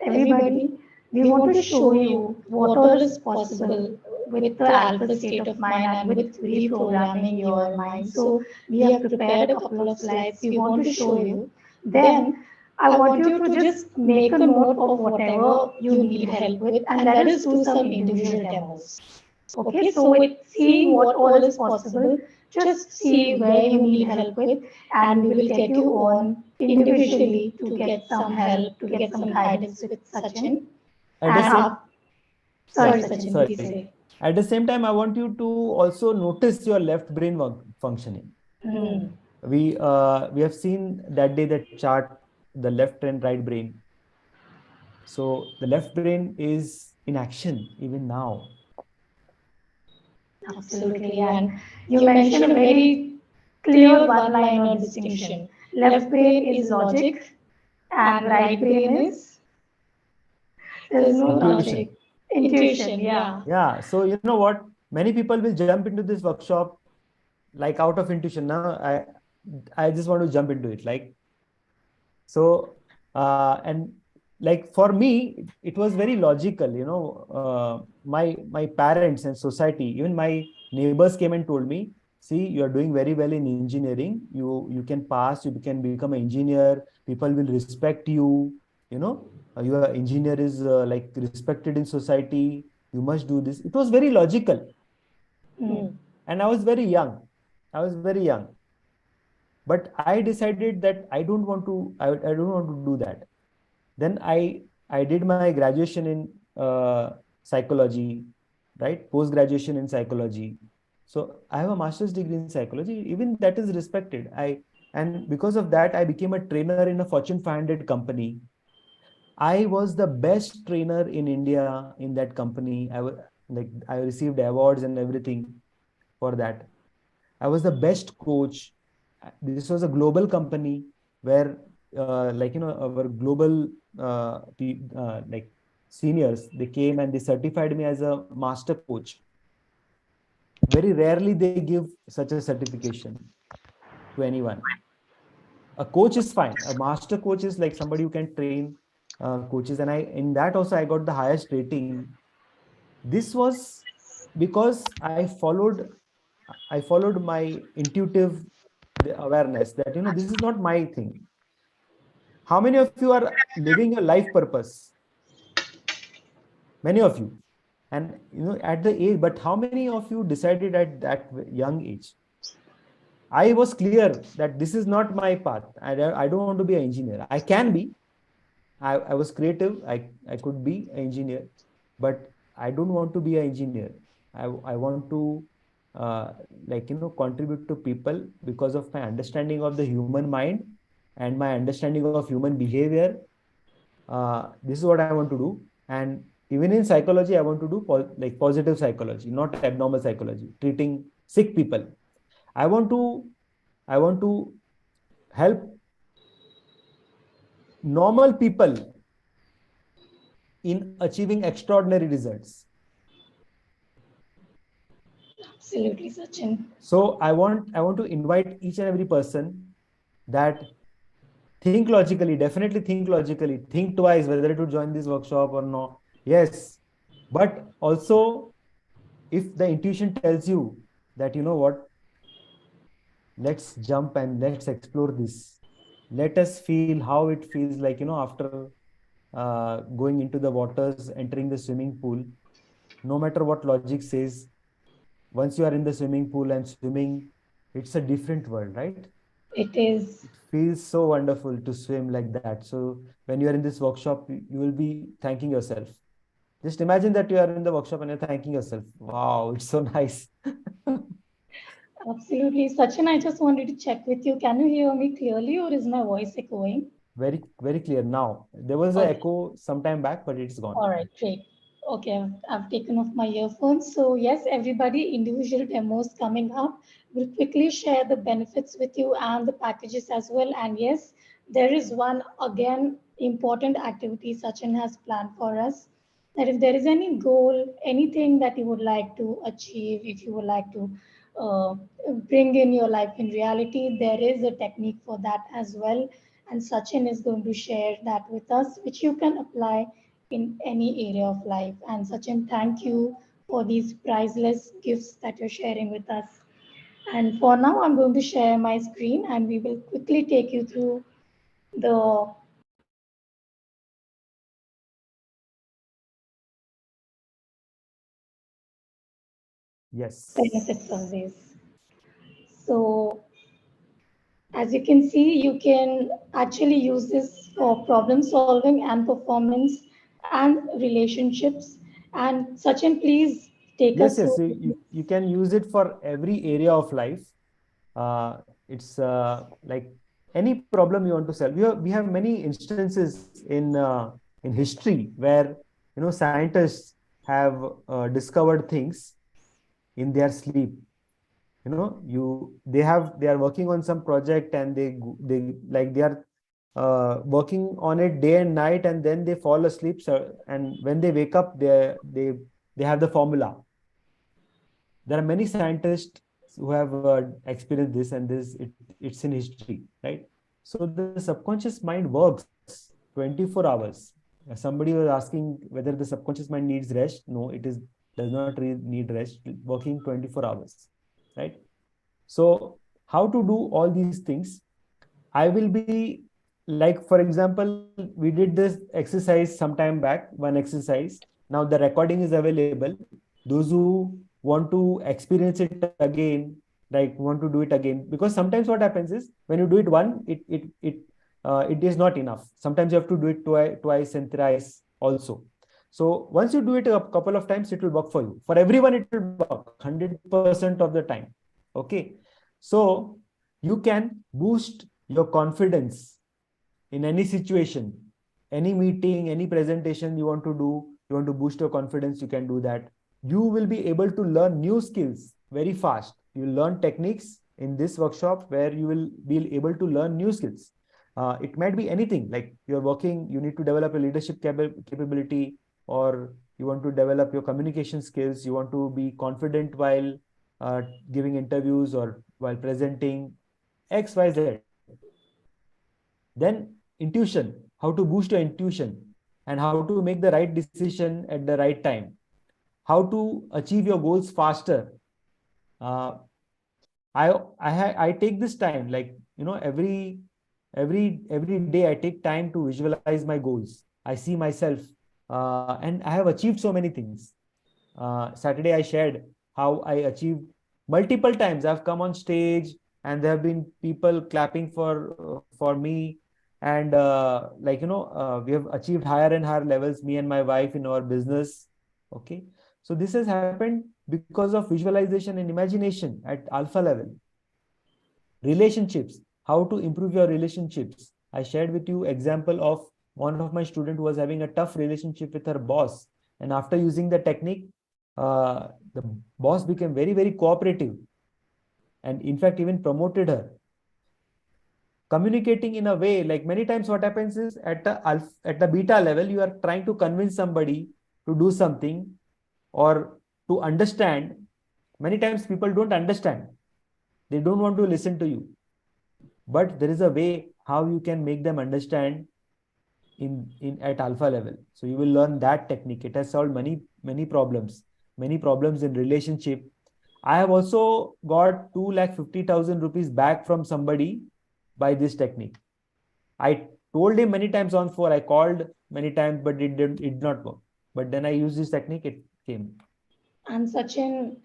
Everybody, we want to show you what all is possible with the alpha state of mind and with reprogramming your mind. So, we have prepared a couple of slides we want to show you. Then, I want you to just make a note of whatever you need help with and let us do some individual demos. Okay, so with seeing what all is possible, just see where you need help with, and we will get you on individually to get some help, to get some guidance with Sachin. At the And same, sorry, yeah, Sachin, please sorry. say. At the same time, I want you to also notice your left brain functioning. Hmm. We have seen that day that chart, the left and right brain. So the left brain is in action even now. Absolutely. And you mentioned a very clear one liner distinction. Left brain is logic, and right brain is there's no Intuition. logic. Intuition, yeah. Yeah. So you know what? Many people will jump into this workshop like out of intuition. Now I just want to jump into it. Like so, and like for me, it was very logical, my parents and society, even my neighbors came and told me, see, you are doing very well in engineering, you can pass, you can become an engineer, people will respect you, your engineer is like respected in society, you must do this. It was very logical. Hmm. And I was very young. I was very young, but I decided that I don't want to do that. Then I did my graduation in psychology, right? Post graduation in psychology. So I have a master's degree in psychology. Even that is respected. And because of that, I became a trainer in a Fortune 500 company. I was the best trainer in India in that company. I received awards and everything for that. I was the best coach. This was a global company where, our global like seniors, they came and they certified me as a master coach. Very rarely they give such a certification to anyone. A coach is fine. A master coach is like somebody who can train coaches, and I in that also I got the highest rating. This was because I followed my intuitive awareness that this is not my thing. How many of you are living a life purpose? Many of you. And at the age, but how many of you decided at that young age? I was clear that this is not my path. I don't want to be an engineer. I can be. I was creative. I could be an engineer, but I don't want to be an engineer. I want to contribute to people because of my understanding of the human mind and my understanding of human behavior. This is what I want to do. And even in psychology, I want to do positive psychology, not abnormal psychology, treating sick people. I want to I want to help normal people in achieving extraordinary results. Absolutely, Sachin. So I want to invite each and every person that think logically, definitely think logically, think twice whether to join this workshop or not. Yes, but also if the intuition tells you that what, let's jump and let's explore this. Let us feel how it feels like, after going into the waters, entering the swimming pool. No matter what logic says, once you are in the swimming pool and swimming, it's a different world, right? It is. It feels so wonderful to swim like that. So when you are in this workshop, you will be thanking yourself. Just imagine that you are in the workshop and you're thanking yourself. Wow, it's so nice. Absolutely. Sachin, I just wanted to check with you. Can you hear me clearly or is my voice echoing? Very, very clear now. There was an Okay. echo some time back, but it's gone. All right, great. Okay, I've taken off my earphones. So yes, everybody, individual demos coming up. We'll quickly share the benefits with you and the packages as well. And yes, there is one again important activity Sachin has planned for us. That if there is any goal, anything that you would like to achieve, if you would like to uh, bring in your life in reality, there is a technique for that as well. And Sachin is going to share that with us, which you can apply in any area of life. And Sachin, thank you for these priceless gifts that you're sharing with us. And for now, I'm going to share my screen and we will quickly take you through the Yes. benefits of this. So, as you can see, you can actually use this for problem solving and performance and relationships. And Sachin, please take Yes, us yes. through You can use it for every area of life. It's like any problem you want to solve. We have many instances in history where scientists have discovered things in their sleep. They are working on some project and they are working on it day and night, and then they fall asleep. So, and when they wake up, they have the formula. There are many scientists who have experienced this, and it's in history, right? So the subconscious mind works 24 hours. Somebody was asking whether the subconscious mind needs rest. No, it is does not need rest. Working 24 hours, right? So how to do all these things? I will be, like, for example, we did this exercise some time back, one exercise. Now the recording is available. Those who want to experience it again, like want to do it again, because sometimes what happens is when you do it it is not enough. Sometimes you have to do it twice and thrice also. So once you do it a couple of times, it will work for you. For everyone, it will work 100% of the time. Okay. So you can boost your confidence in any situation, any meeting, any presentation you want to do. You want to boost your confidence, you can do that. You will be able to learn new skills very fast. You will learn techniques in this workshop where you will be able to learn new skills. It might be anything, like you're working, you need to develop a leadership capability, or you want to develop your communication skills, you want to be confident while uh, giving interviews or while presenting, XYZ. Then intuition, how to boost your intuition and how to make the right decision at the right time, how to achieve your goals faster. uh, I take this time, like, every day I take time to visualize my goals. I see myself, and I have achieved so many things. Saturday I shared how I achieved multiple times. I've come on stage and there have been people clapping for me, and we have achieved higher and higher levels, me and my wife, in our business. Okay, so this has happened because of visualization and imagination at alpha level. Relationships, how to improve your relationships. I shared with you example of one of my student who was having a tough relationship with her boss, and after using the technique, the boss became very, very cooperative, and in fact even promoted her. Communicating in a way, like, many times what happens is at the at the beta level, you are trying to convince somebody to do something or to understand. Many times people don't understand, they don't want to listen to you, but there is a way how you can make them understand in at alpha level. So you will learn that technique. It has solved many problems in relationship. I have also got 2,50,000 rupees back from somebody by this technique. I told him many times on phone, I called many times, but it did not work. But then I used this technique, it came. And Sachin,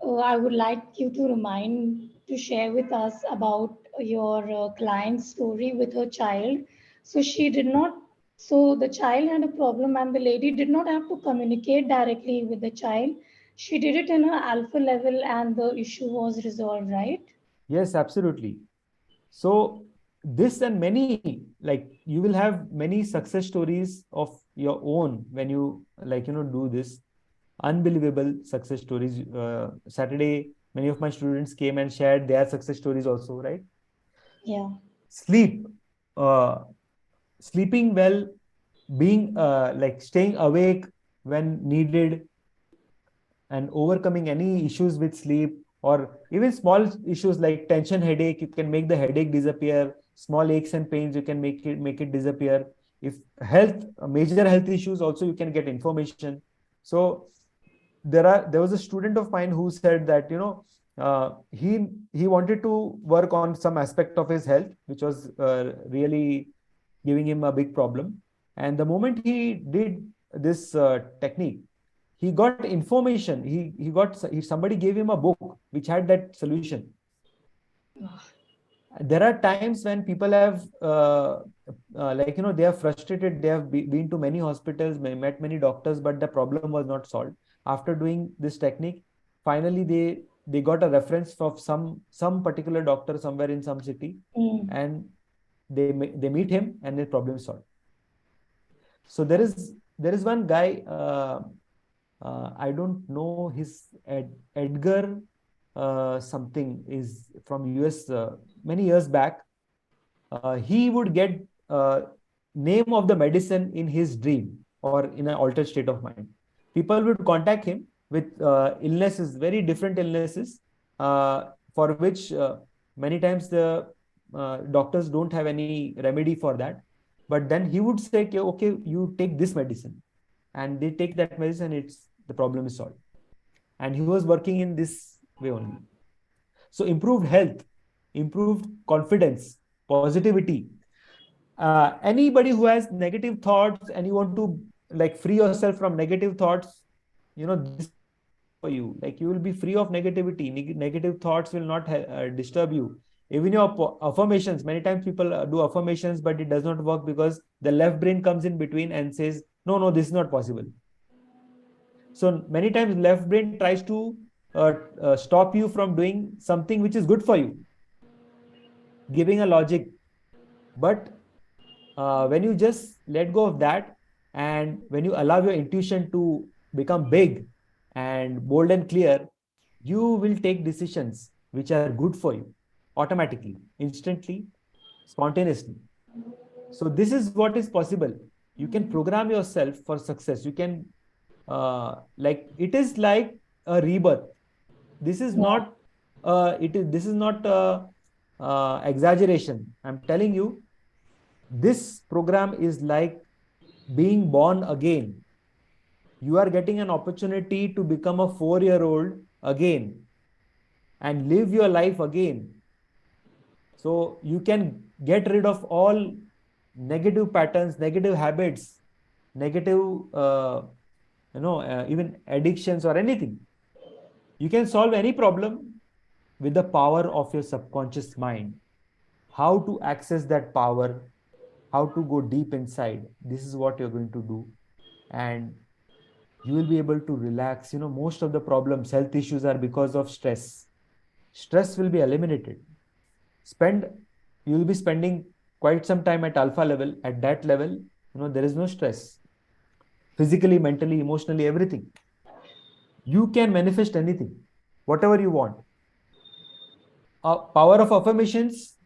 I would like you to remind to share with us about your client's story with her child. So she did not. So the child had a problem, and the lady did not have to communicate directly with the child. She did it in her alpha level, and the issue was resolved, right? Yes, absolutely. So this and many, like, you will have many success stories of your own when you, do this. Unbelievable success stories. Saturday, many of my students came and shared their success stories also, right? Yeah. Sleep, uh, sleeping well, being, staying awake when needed, and overcoming any issues with sleep, or even small issues like tension headache. You can make the headache disappear. Small aches and pains, you can make it disappear. If major health issues also, you can get information. So there was a student of mine who said that, he wanted to work on some aspect of his health which was really giving him a big problem. And the moment he did this technique, he got information. Somebody gave him a book which had that solution. There are times when people have they are frustrated. They have been to many hospitals, met many doctors, but the problem was not solved. After doing this technique, finally they got a reference of some particular doctor somewhere in some city, Mm. and they meet him and the problem is solved. So there is one guy, I don't know his Edgar something, is from US. Many years back, he would get name of the medicine in his dream or in an altered state of mind. People would contact him with illnesses, very different illnesses, for which many times the doctors don't have any remedy for that. But then he would say, okay, okay, you take this medicine, and they take that medicine, it's the problem is solved. And he was working in this way only. So improved health, improved confidence, positivity. Anybody who has negative thoughts and you want to like free yourself from negative thoughts, this program is for you. Like you will be free of negativity. Negative thoughts will not disturb you. Even your affirmations, many times people do affirmations, but it does not work because the left brain comes in between and says, no, no, this is not possible. So many times left brain tries to stop you from doing something which is good for you, giving a logic. But when you just let go of that, and when you allow your intuition to become big and bold and clear, you will take decisions which are good for you automatically, instantly, spontaneously. So this is what is possible. You can program yourself for success. You can like it is like a rebirth. This is Wow. not this is not exaggeration. I'm telling you, this program is like being born again. You are getting an opportunity to become a 4-year-old again and live your life again. So you can get rid of all negative patterns, negative habits, negative, even addictions or anything. You can solve any problem with the power of your subconscious mind. How to access that power, how to go deep inside. This is what you're going to do. And you will be able to relax. Most of the problems, health issues are because of stress. Stress will be eliminated. Spend, you will be spending quite some time at alpha level. At that level, there is no stress. Physically, mentally, emotionally, everything. You can manifest anything, whatever you want. Power of affirmations.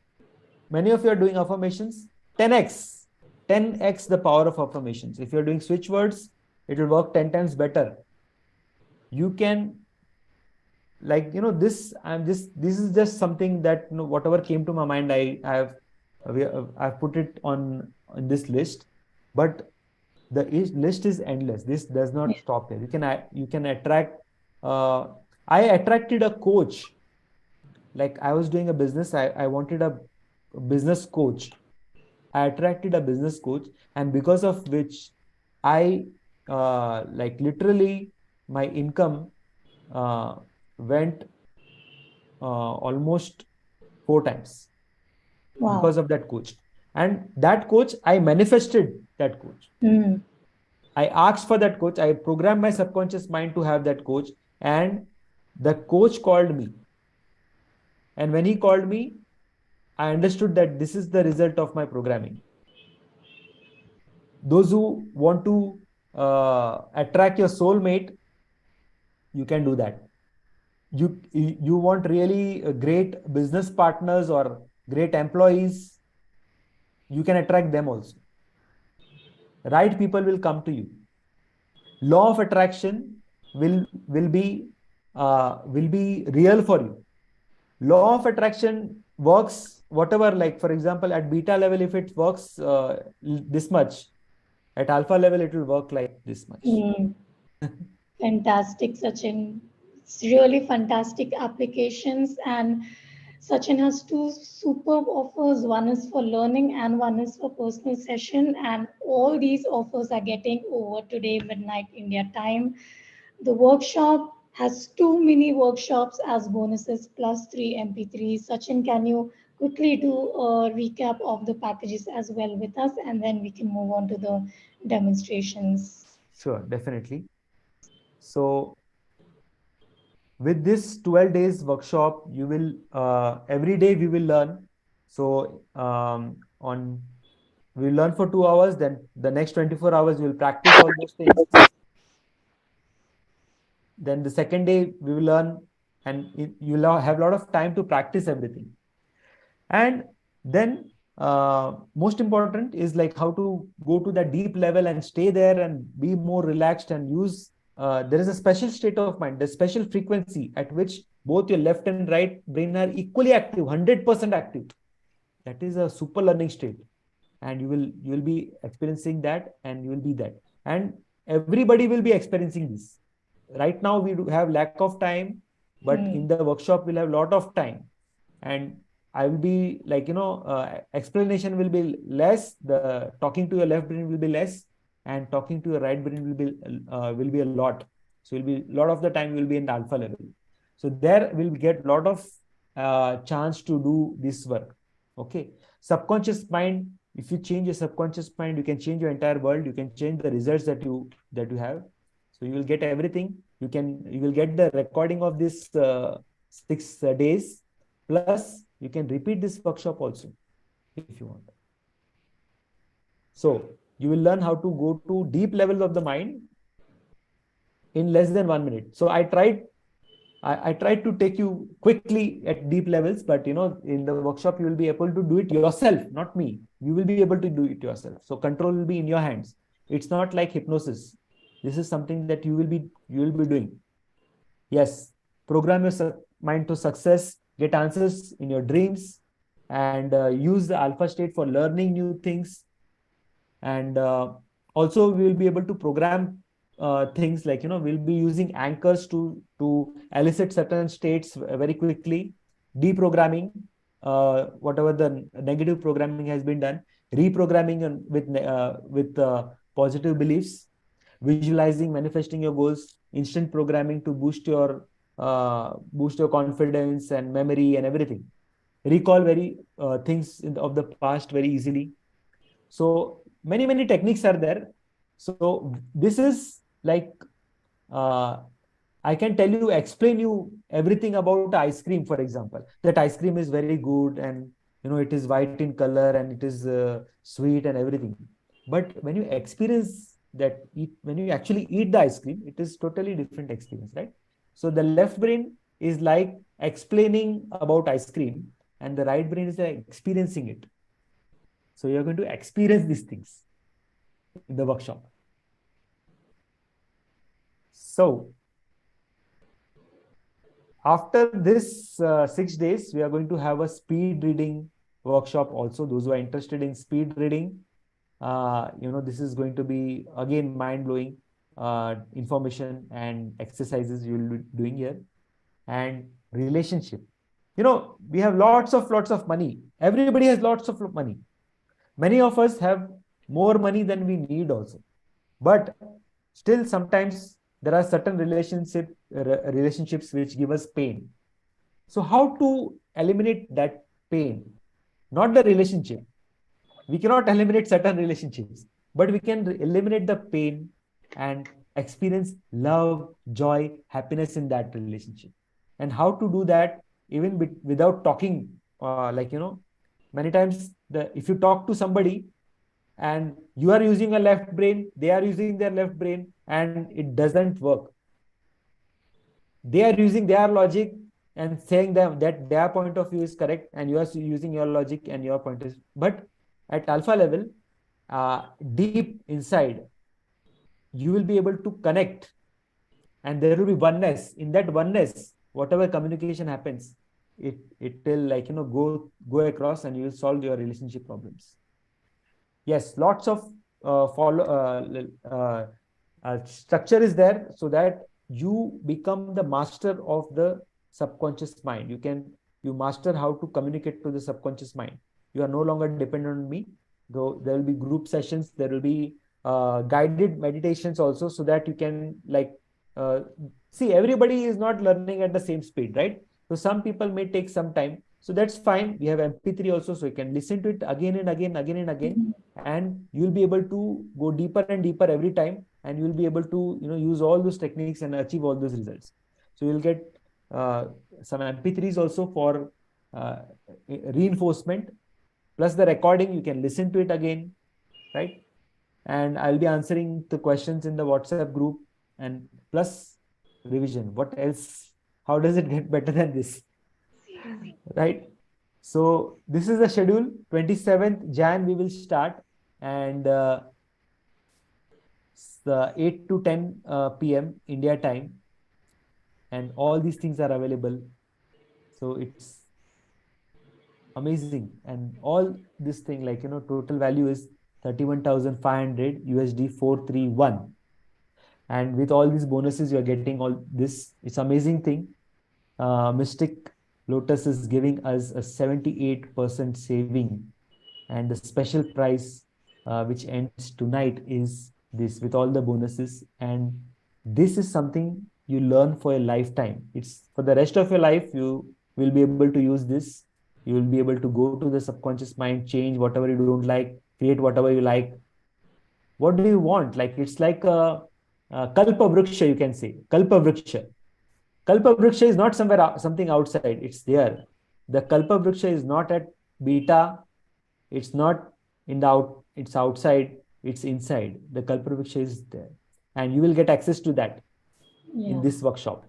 Many of you are doing affirmations. 10x. 10x the power of affirmations. If you're doing switch words, it will work 10 times better. You can like this I'm just this is just something that whatever came to my mind, I've put it on this list. But the list is endless. This does not Yes. stop here. You can attract. I attracted a coach. Like I was doing a business, I wanted a business coach. I attracted a business coach, and because of which I like literally my income uh, went almost 4 times Wow. because of that coach. And that coach, I manifested that coach. Mm. I asked for that coach. I programmed my subconscious mind to have that coach. And the coach called me. And when he called me, I understood that this is the result of my programming. Those who want to attract your soulmate, you can do that. You want really great business partners or great employees, you can attract them also. Right people will come to you. Law of attraction will be real for you. Law of attraction works whatever, like for example at beta level, if it works this much, at alpha level it will work like this much. Mm. Fantastic, Sachin. It's really fantastic applications. And Sachin has two superb offers. One is for learning and one is for personal session. And all these offers are getting over today, midnight India time. The workshop has two mini workshops as bonuses plus three MP3s. Sachin, can you quickly do a recap of the packages as well with us, and then we can move on to the demonstrations? Sure, definitely. So with this 12 days workshop, you will every day we will learn. So on we learn for 2 hours, then the next 24 hours we will practice all those things. Then the second day we will learn, and you will have a lot of time to practice everything. And then most important is like how to go to that deep level and stay there and be more relaxed and use there is a special state of mind, the special frequency at which both your left and right brain are equally active, 100% active. That is a super learning state. and you will be experiencing that, and you will be that, and everybody will be experiencing this. Right now we do have lack of time, but in Hmm. the workshop we'll have a lot of time, and I will be like, explanation will be less, the talking to your left brain will be less, and talking to your right brain will be a lot. So will be a lot of the time will be in the alpha level. So there we'll get a lot of chance to do this work. Okay. Subconscious mind, if you change your subconscious mind, you can change your entire world, you can change the results that you have. So you will get everything. You will get the recording of this 6 days, plus you can repeat this workshop also if you want. So you will learn how to go to deep levels of the mind in less than 1 minute. So I tried to take you quickly at deep levels, but in the workshop you will be able to do it yourself, not me. You will be able to do it yourself. So control will be in your hands. It's not like hypnosis. This is something that you will be doing. Yes, program your mind to success, get answers in your dreams, and use the alpha state for learning new things. And also we will be able to program things like, we'll be using anchors to elicit certain states very quickly, deprogramming whatever the negative programming has been done, reprogramming with positive beliefs, visualizing, manifesting your goals, instant programming to boost your confidence and memory and everything, recall very things of the past very easily. So many techniques are there. So this is like, uh, I can tell you, explain you everything about ice cream, for example. That ice cream is very good, and it is white in color, and it is sweet and everything. But when you experience that, when you actually eat the ice cream, it is totally different experience, right? So the left brain is like explaining about ice cream, and the right brain is like experiencing it. So you're going to experience these things in the workshop. So after this 6 days, we are going to have a speed reading workshop also. Those who are interested in speed reading, this is going to be again mind blowing information and exercises you will be doing here. And relationship. We have lots of money. Everybody has lots of money. Many of us have more money than we need also. But still, sometimes there are certain relationships which give us pain. So how to eliminate that pain? Not the relationship. We cannot eliminate certain relationships, but we can eliminate the pain and experience love, joy, happiness in that relationship. And how to do that even without talking? Many times if you talk to somebody and you are using a left brain, they are using their left brain, and it doesn't work. They are using their logic and saying that their point of view is correct, and you are using your logic and your point is. But at alpha level, deep inside, you will be able to connect, and there will be oneness. In that oneness, whatever communication happens, it will, like, go across, and you will solve your relationship problems. Yes, lots of follow structure is there, so that you become the master of the subconscious mind. You master how to communicate to the subconscious mind. You are no longer dependent on me. Though there will be group sessions, there will be guided meditations also, so that you can, like, uh, see, everybody is not learning at the same speed, right? So some people may take some time, so that's fine. We have mp3 also, so you can listen to it again and again, again and again, and you'll be able to go deeper and deeper every time, and you'll be able to use all those techniques and achieve all those results. So you'll get uh, some mp3s also for uh, reinforcement, plus the recording, you can listen to it again, right? And I'll be answering the questions in the WhatsApp group, and plus revision. What else? How does it get better than this? Right? So this is the schedule. 27th Jan we will start, and 8 to 10 p.m. India time, and all these things are available. So it's amazing. And all this thing, like, total value is 31,500 USD 431. And with all these bonuses, you're getting all this. It's amazing thing. Mystic Lotus is giving us a 78% saving, and the special price, which ends tonight, is this with all the bonuses. And this is something you learn for a lifetime. It's for the rest of your life. You will be able to use this. You will be able to go to the subconscious mind, change whatever you don't like, create whatever you like. What do you want? Like, it's like a kalpa vriksha, you can say. Kalpa vriksha. Kalpa vriksha is not somewhere something outside. It's there. The kalpa vriksha is not at beta. It's not in the out. It's outside. It's inside. The kalpa vriksha is there, and you will get access to that in Yeah. this workshop.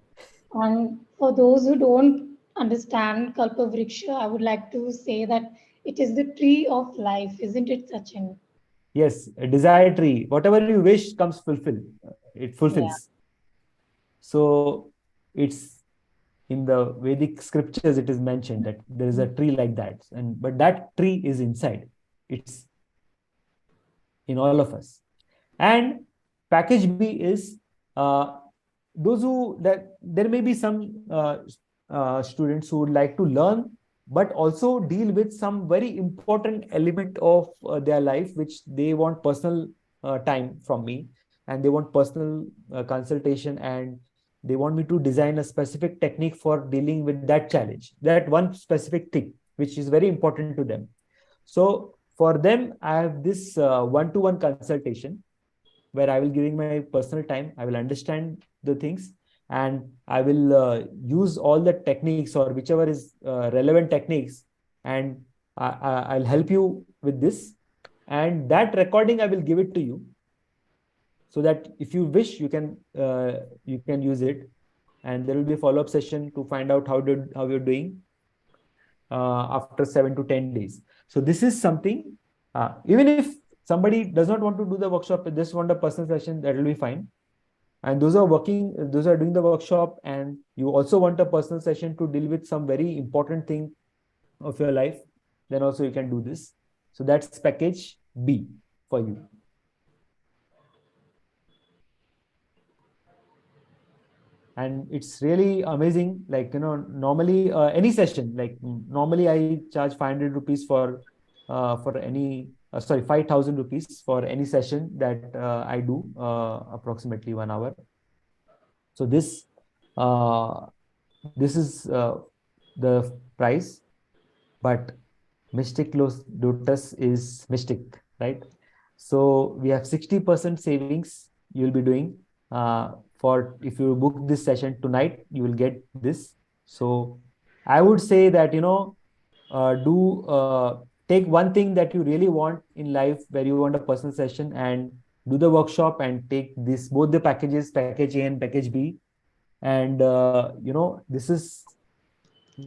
And for those who don't understand Kalpavriksha, I would like to say that it is the tree of life, isn't it, Sachin? Yes, a desire tree. Whatever you wish comes fulfill. It Yeah. fulfills. So it's in the Vedic scriptures. It is mentioned that there is a tree like that, and but that tree is inside. It's in all of us. And package B is, uh, those who, that there may be some students who would like to learn, but also deal with some very important element of their life, which they want personal time from me, and they want personal consultation, and they want me to design a specific technique for dealing with that challenge, that one specific thing which is very important to them. So for them, I have this one-to-one consultation where I will giving my personal time. I will understand the things, and I will use all the techniques or whichever is relevant techniques, and I'll help you with this. And that recording I will give it to you, so that if you wish, you can use it, and there will be a follow-up session to find out how you're doing after 7 to 10 days. So this is something. Even if somebody does not want to do the workshop, just want a personal session, that will be fine. And those are doing the workshop, and you also want a personal session to deal with some very important thing of your life, then also you can do this. So that's package B for you. And it's really amazing. Like, normally any session, like, normally I charge 500 rupees for any, sorry, 5,000 rupees for any session that I do, approximately 1 hour. So this is the price. But Mystic Lotus is Mystic, right? So we have 60% savings you'll be doing. For if you book this session tonight, you will get this. So I would say that, do take one thing that you really want in life, where you want a personal session, and do the workshop, and take this both the packages, package A and package B. And this is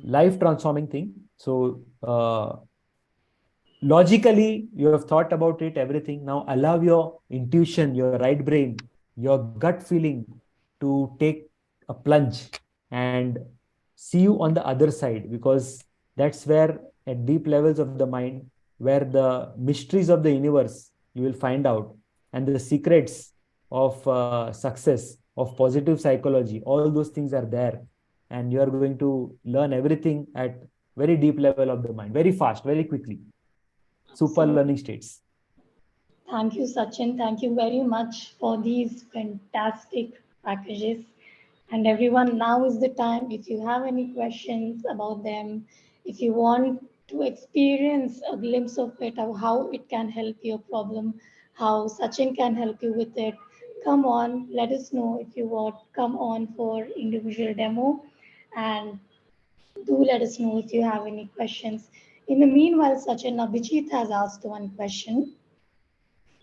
life transforming thing. So logically you have thought about it, everything. Now allow your intuition, your right brain, your gut feeling to take a plunge and see you on the other side, because that's where, at deep levels of the mind, where the mysteries of the universe you will find out, and the secrets of success, of positive psychology, all those things are there. And you are going to learn everything at very deep level of the mind, very fast, very quickly. Super So, learning states. thank you, Sachin. Thank you very much for these fantastic packages. And everyone, now is the time. If you have any questions about them, if you want to experience a glimpse of it, of how it can help your problem, how Sachin can help you with it, come on, let us know. If you want, come on for individual demo, and do let us know if you have any questions. In the meanwhile, Sachin, Abhijit has asked one question,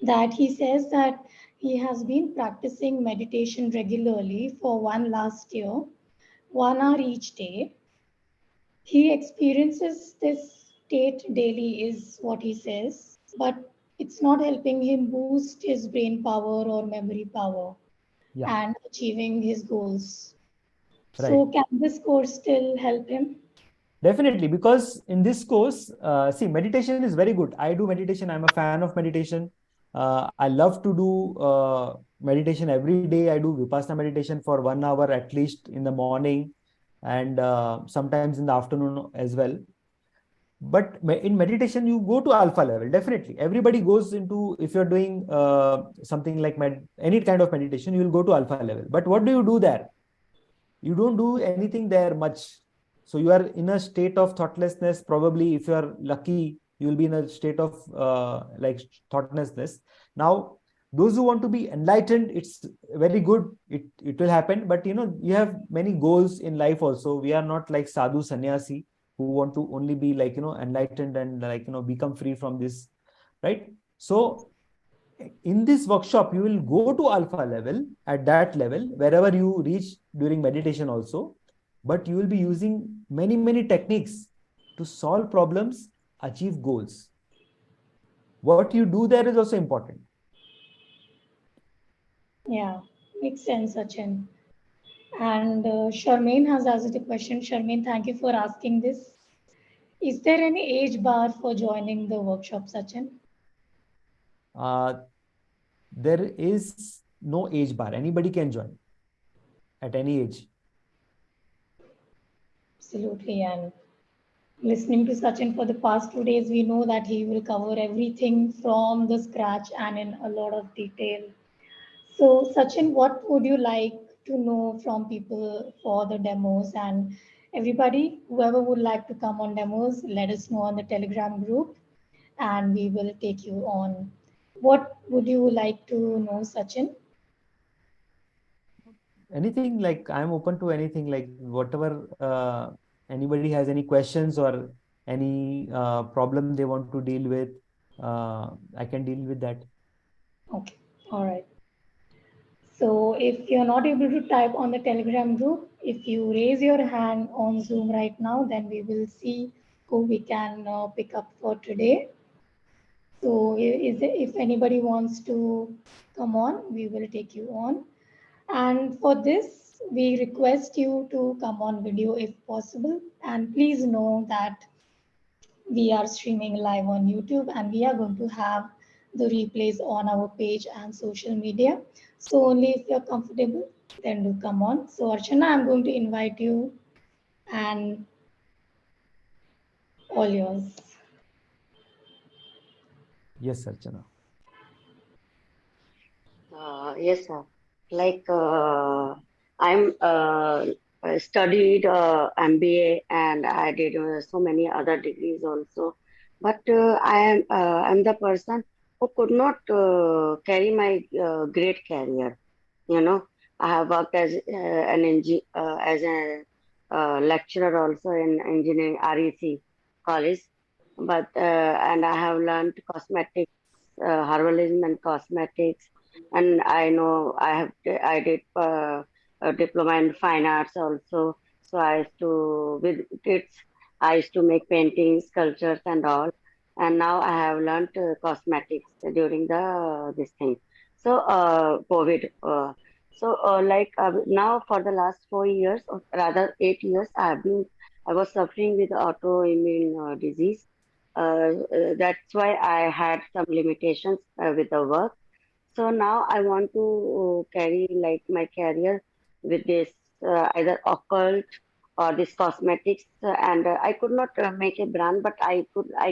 that he says that he has been practicing meditation regularly for one last year, 1 hour each day. He experiences this state daily, is what he says, but it's not helping him boost his brain power or memory power Yeah, and achieving his goals. right. So, can this course still help him? Definitely, because in this course, see, meditation is very good. I do meditation. I'm a fan of meditation. I love to do meditation every day. I do Vipassana meditation for 1 hour at least in the morning, and sometimes in the afternoon as well. But in meditation, you go to alpha level. Definitely, everybody goes into, if you're doing something like any kind of meditation, you will go to alpha level. But what do you do there? You don't do anything there much. So you are in a state of thoughtlessness. Probably if you are lucky, you will be in a state of like thoughtlessness. Now those who want to be enlightened, it's very good, it will happen. But you have many goals in life also. We are not like sadhu sannyasi who want to only be like enlightened and like become free from this, right? So in this workshop you will go to alpha level, at that level wherever you reach during meditation also. But you will be using many techniques to solve problems, achieve goals. What you do there is also important. Yeah, makes sense, Sachin. And Sharmaine has asked a question. Sharmaine, thank you for asking this. Is there any age bar for joining the workshop, Sachin? uh, there is no age bar. Anybody can join at any age. Absolutely. And listening to Sachin for the past 2 days, we know that he will cover everything from the scratch and in a lot of detail. So, Sachin, what would you like to know from people for the demos? And everybody, whoever would like to come on demos, let us know on the Telegram group and we will take you on. What would you like to know, Sachin? Anything, like I'm open to anything, like whatever anybody has any questions or any problem they want to deal with, I can deal with that. Okay, all right. So if you're not able to type on the Telegram group, if you raise your hand on Zoom right now, then we will see who we can pick up for today. So if anybody wants to come on, we will take you on. And for this, we request you to come on video if possible. And please know that we are streaming live on YouTube and we are going to have the replays on our page and social media. So only if you're comfortable, then do come on. So Archana, I'm going to invite you and all yours. Yes, Archana. Yes, sir. Like I'm studied MBA and I did so many other degrees also. But I'm the person who could not carry my great career. You know, I have worked as as a lecturer also in engineering REC college, but and I have learned cosmetics, herbalism and cosmetics, and I know I did a diploma in fine arts also. So I used to with kids, I used to make paintings, sculptures, and all. And now I have learned cosmetics during the this thing. So COVID. Like now for the last 4 years, or rather 8 years, I was suffering with autoimmune disease. That's why I had some limitations with the work. So now I want to carry like my career with this either occult or this cosmetics, and I could not make a brand, but I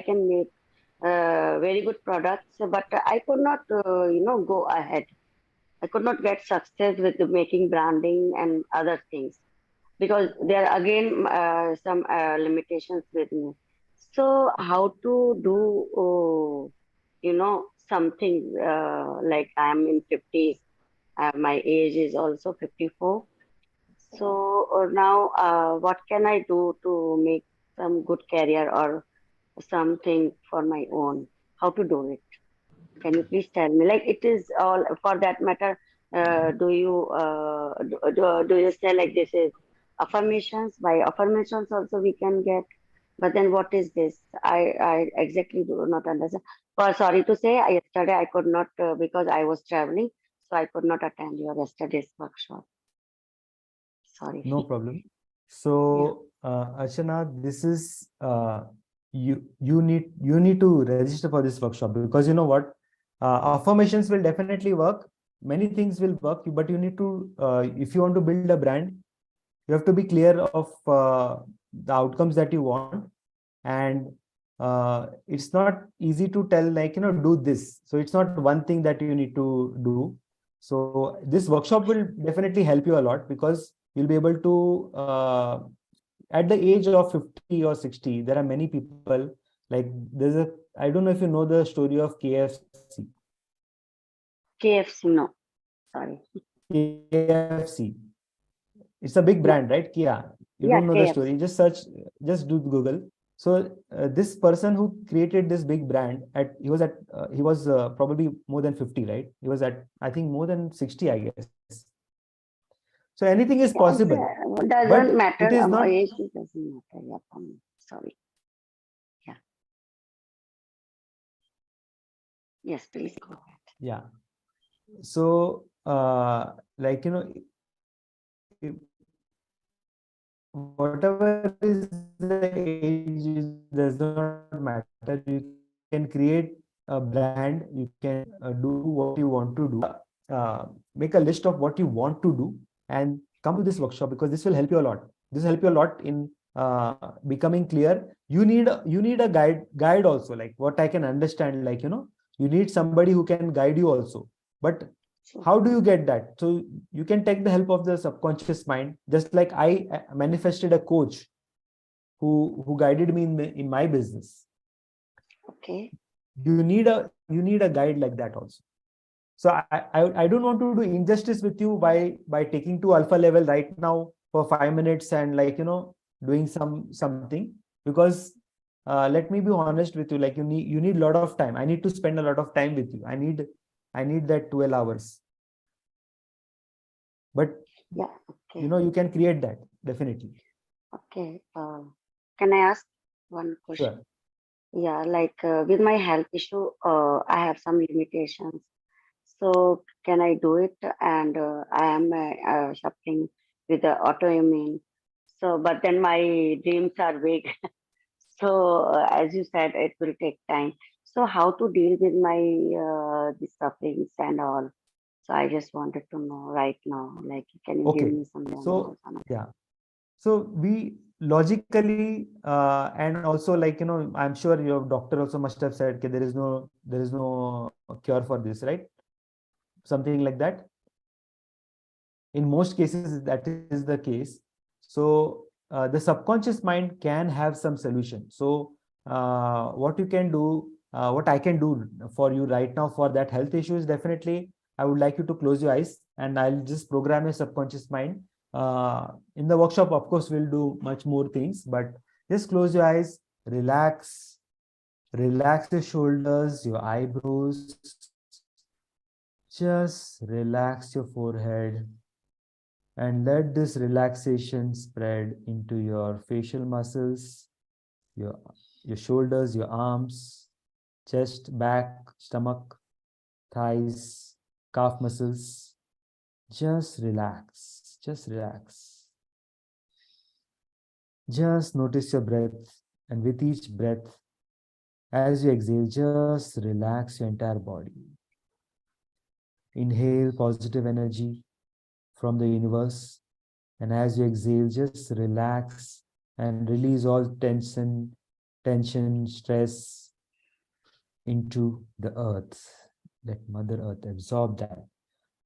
can make very good products, but I could not go ahead. I could not get success with the making branding and other things because there are again some limitations with me. So how to do something like I'm in 50s. My age is also 54. So now what can I do to make some good career or something for my own? How to do it? Can you please tell me? Like it is all for that matter. Do you say like this is affirmations? By affirmations also we can get. But then what is this? I exactly do not understand. Well, sorry to say, yesterday I could not because I was traveling, so I could not attend your yesterday's workshop. Sorry. No problem. So Yeah. Archana, this is you need to register for this workshop, because you know what, affirmations will definitely work. Many things will work, but you need to, if you want to build a brand, you have to be clear of the outcomes that you want. And it's not easy to tell, like, do this. So it's not one thing that you need to do. So this workshop will definitely help you a lot, because you'll be able to, at the age of 50 or 60, there are many people, like, I don't know if you know the story of KFC. KFC, no, sorry. KFC. It's a big Yeah, brand, right? Kia. You yeah, don't know the story. KFC. Just search, just do Google. So this person who created this big brand, he was probably more than 50, right? He was at, I think, more than 60, I guess. So anything is Yeah, possible, but doesn't it matter. is not. Age doesn't matter. Yeah, for me. Sorry. Yeah. Yes, please go ahead. Yeah. So like, whatever is the age, does not matter. You can create a brand, you can do what you want to do, make a list of what you want to do, and come to this workshop, because this will help you a lot. This will help you a lot in becoming clear. You need a guide also, like, what I can understand, like, you need somebody who can guide you also. But Sure. how do you get that? So you can take the help of the subconscious mind, just like I manifested a coach who guided me in my business. Okay. You need a guide like that also. So I don't want to do injustice with you by taking to alpha level right now for 5 minutes, and, like, doing something, because let me be honest with you, like, you need a lot of time. I need to spend a lot of time with you. I need that 12 hours. But Yeah. Okay. you can create that, definitely. Okay. Can I ask one question? Sure. Yeah, like with my health issue, I have some limitations. So can I do it? And I am suffering with the autoimmune. So, but then my dreams are big. So, as you said, it will take time. So, how to deal with my the sufferings and all? So, I just wanted to know right now. Like, can you give Okay. me some demos? So yeah. So we logically, and also, like, I'm sure your doctor also must have said, okay, there is no cure for this, right? Something like that. In most cases, that is the case. So the subconscious mind can have some solution. So what you can do, what I can do for you right now for that health issue is, definitely, I would like you to close your eyes, and I'll just program your subconscious mind. In the workshop, of course, we'll do much more things, but just close your eyes, relax your shoulders, your eyebrows, just relax your forehead, and let this relaxation spread into your facial muscles, your your shoulders, your arms, chest, back, stomach, thighs, calf muscles. Just relax. Just relax. Just notice your breath, and with each breath, as you exhale, just relax your entire body. Inhale positive energy from the universe, and as you exhale, just relax and release all tension, stress into the earth. Let Mother Earth absorb that.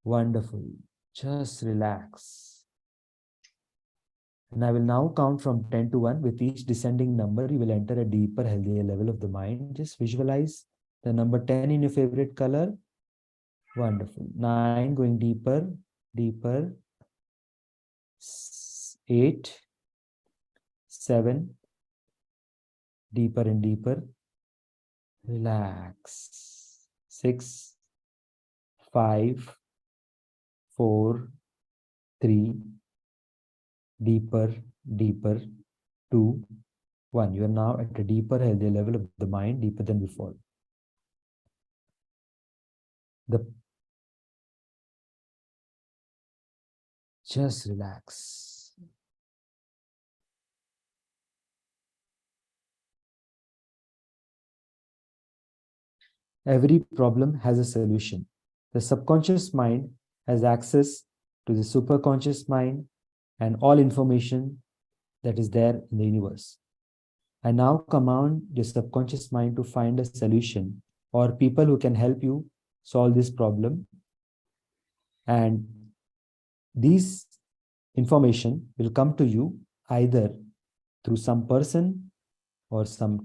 Wonderful. Just relax. And I will now count from 10 to 1. With each descending number, you will enter a deeper, healthier level of the mind. Just visualize the number 10 in your favorite color. Wonderful. 9, going deeper, deeper. 8, 7, deeper and deeper. Relax. 6, 5, 4, 3, deeper, deeper. 2, 1. You are now at a deeper, healthier level of the mind, deeper than before. The Just relax. Every problem has a solution. The subconscious mind has access to the superconscious mind and all information that is there in the universe. I now command your subconscious mind to find a solution or people who can help you solve this problem. And these information will come to you either through some person or some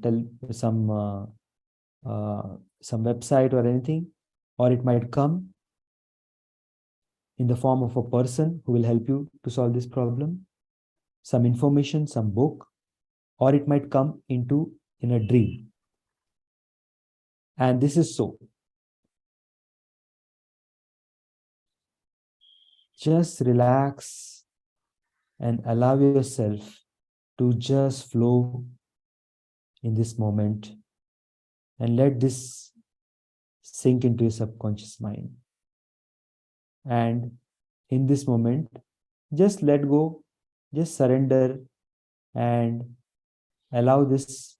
website or anything, or it might come in the form of a person who will help you to solve this problem, some information, some book, or it might come into in a dream. And this is so. Just relax and allow yourself to just flow in this moment and let this sink into your subconscious mind. And in this moment, just let go, just surrender and allow this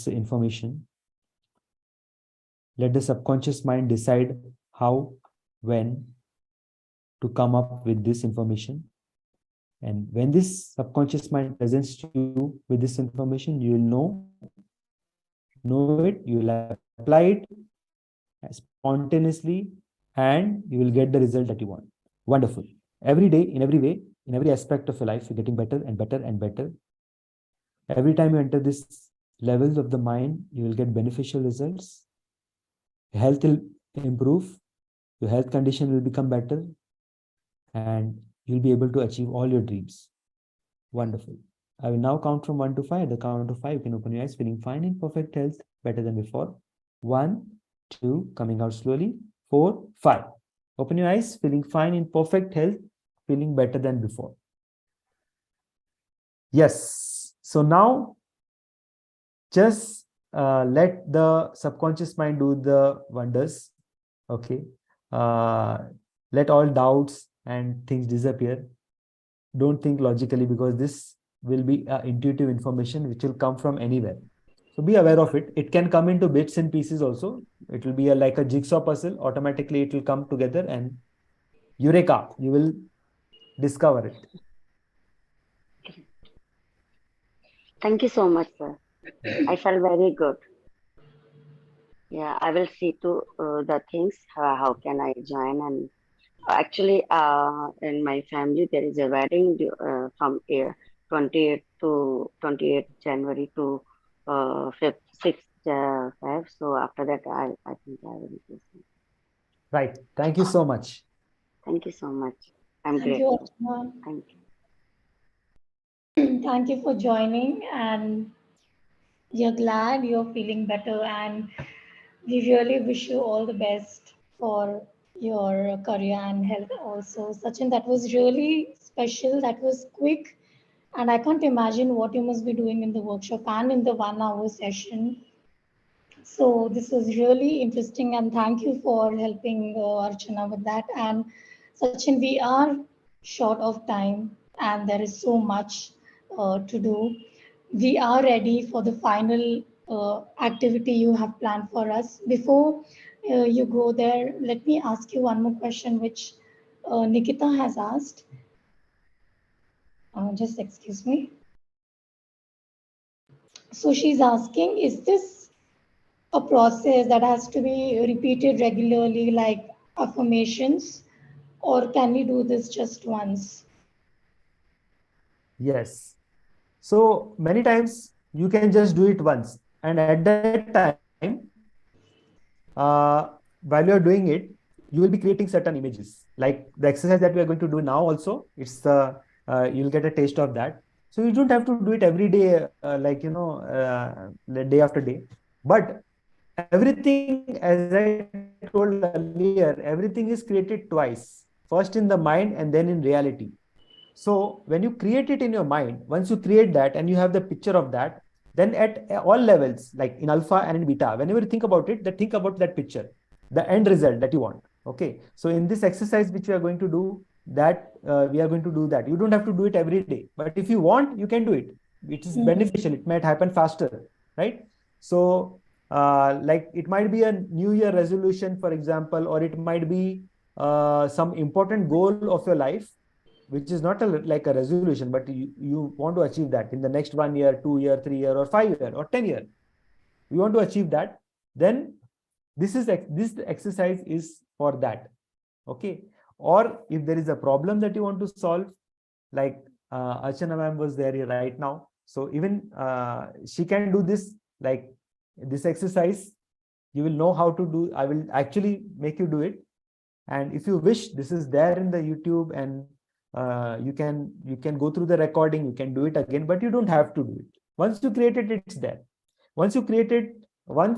information. Let the subconscious mind decide how, when to come up with this information. And when this subconscious mind presents you with this information, you will know it, you will apply it spontaneously, and you will get the result that you want. Wonderful. Every day, in every way, in every aspect of your life, you're getting better and better and better. Every time you enter this levels of the mind, you will get beneficial results. Your health will improve, your health condition will become better, and you'll be able to achieve all your dreams. Wonderful. I will now count from 1 to 5. At the count of 5, you can open your eyes, feeling fine in perfect health, better than before. 1, 2, coming out slowly. 4, 5. Open your eyes, feeling fine in perfect health, feeling better than before. Yes. So now, just let the subconscious mind do the wonders. Okay. Let all doubts and things disappear. Don't think logically, because this will be intuitive information which will come from anywhere. So be aware of it. It can come into bits and pieces also. It will be like a jigsaw puzzle. Automatically, it will come together and eureka, you will discover it. Thank you so much, sir. I felt very good. Yeah, I will see to the things. How can I join? And actually, in my family, there is a wedding from 28th to 28th January to 5th, 6th Feb. So after that, I think I will do something. Right. Thank you so much. Thank you so much. I'm Thank you, grateful. Archana. Thank you. Thank you for joining, and you're glad you're feeling better, and we really wish you all the best for your career and health also. Sachin, that was really special. That was quick. And I can't imagine what you must be doing in the workshop and in the 1 hour session. So this was really interesting, and thank you for helping Archana with that. And Sachin, we are short of time, and there is so much to do. We are ready for the final activity you have planned for us. Before you go there, let me ask you one more question, which Nikita has asked. Just excuse me. So she's asking, is this a process that has to be repeated regularly, like affirmations, or can we do this just once? Yes. So many times you can just do it once. And at that time, while you're doing it, you will be creating certain images. Like the exercise that we are going to do now also, you'll get a taste of that. So you don't have to do it every day, day after day. But everything, as I told earlier, everything is created twice. First in the mind and then in reality. So when you create it in your mind, once you create that and you have the picture of that, then at all levels, like in alpha and in beta, whenever you think about it, then think about that picture, the end result that you want. Okay. So in this exercise which we are going to do, that we are going to do that. You don't have to do it every day, but if you want, you can do it. It is Mhm. beneficial. It might happen faster, right? So like it might be a new year resolution, for example, or it might be some important goal of your life, which is not like a resolution, but you want to achieve that in the next 1 year, 2 year, 3 year, or 5 year, or 10 year. You want to achieve that, then this exercise is for that. Okay. Or if there is a problem that you want to solve, like Archana ma'am was there right now. So even she can do this, like this exercise. You will know how to do. I will actually make you do it. And if you wish, this is there in the YouTube, and you can go through the recording. You can do it again, but you don't have to do it. Once you create it, it's there. Once you create it one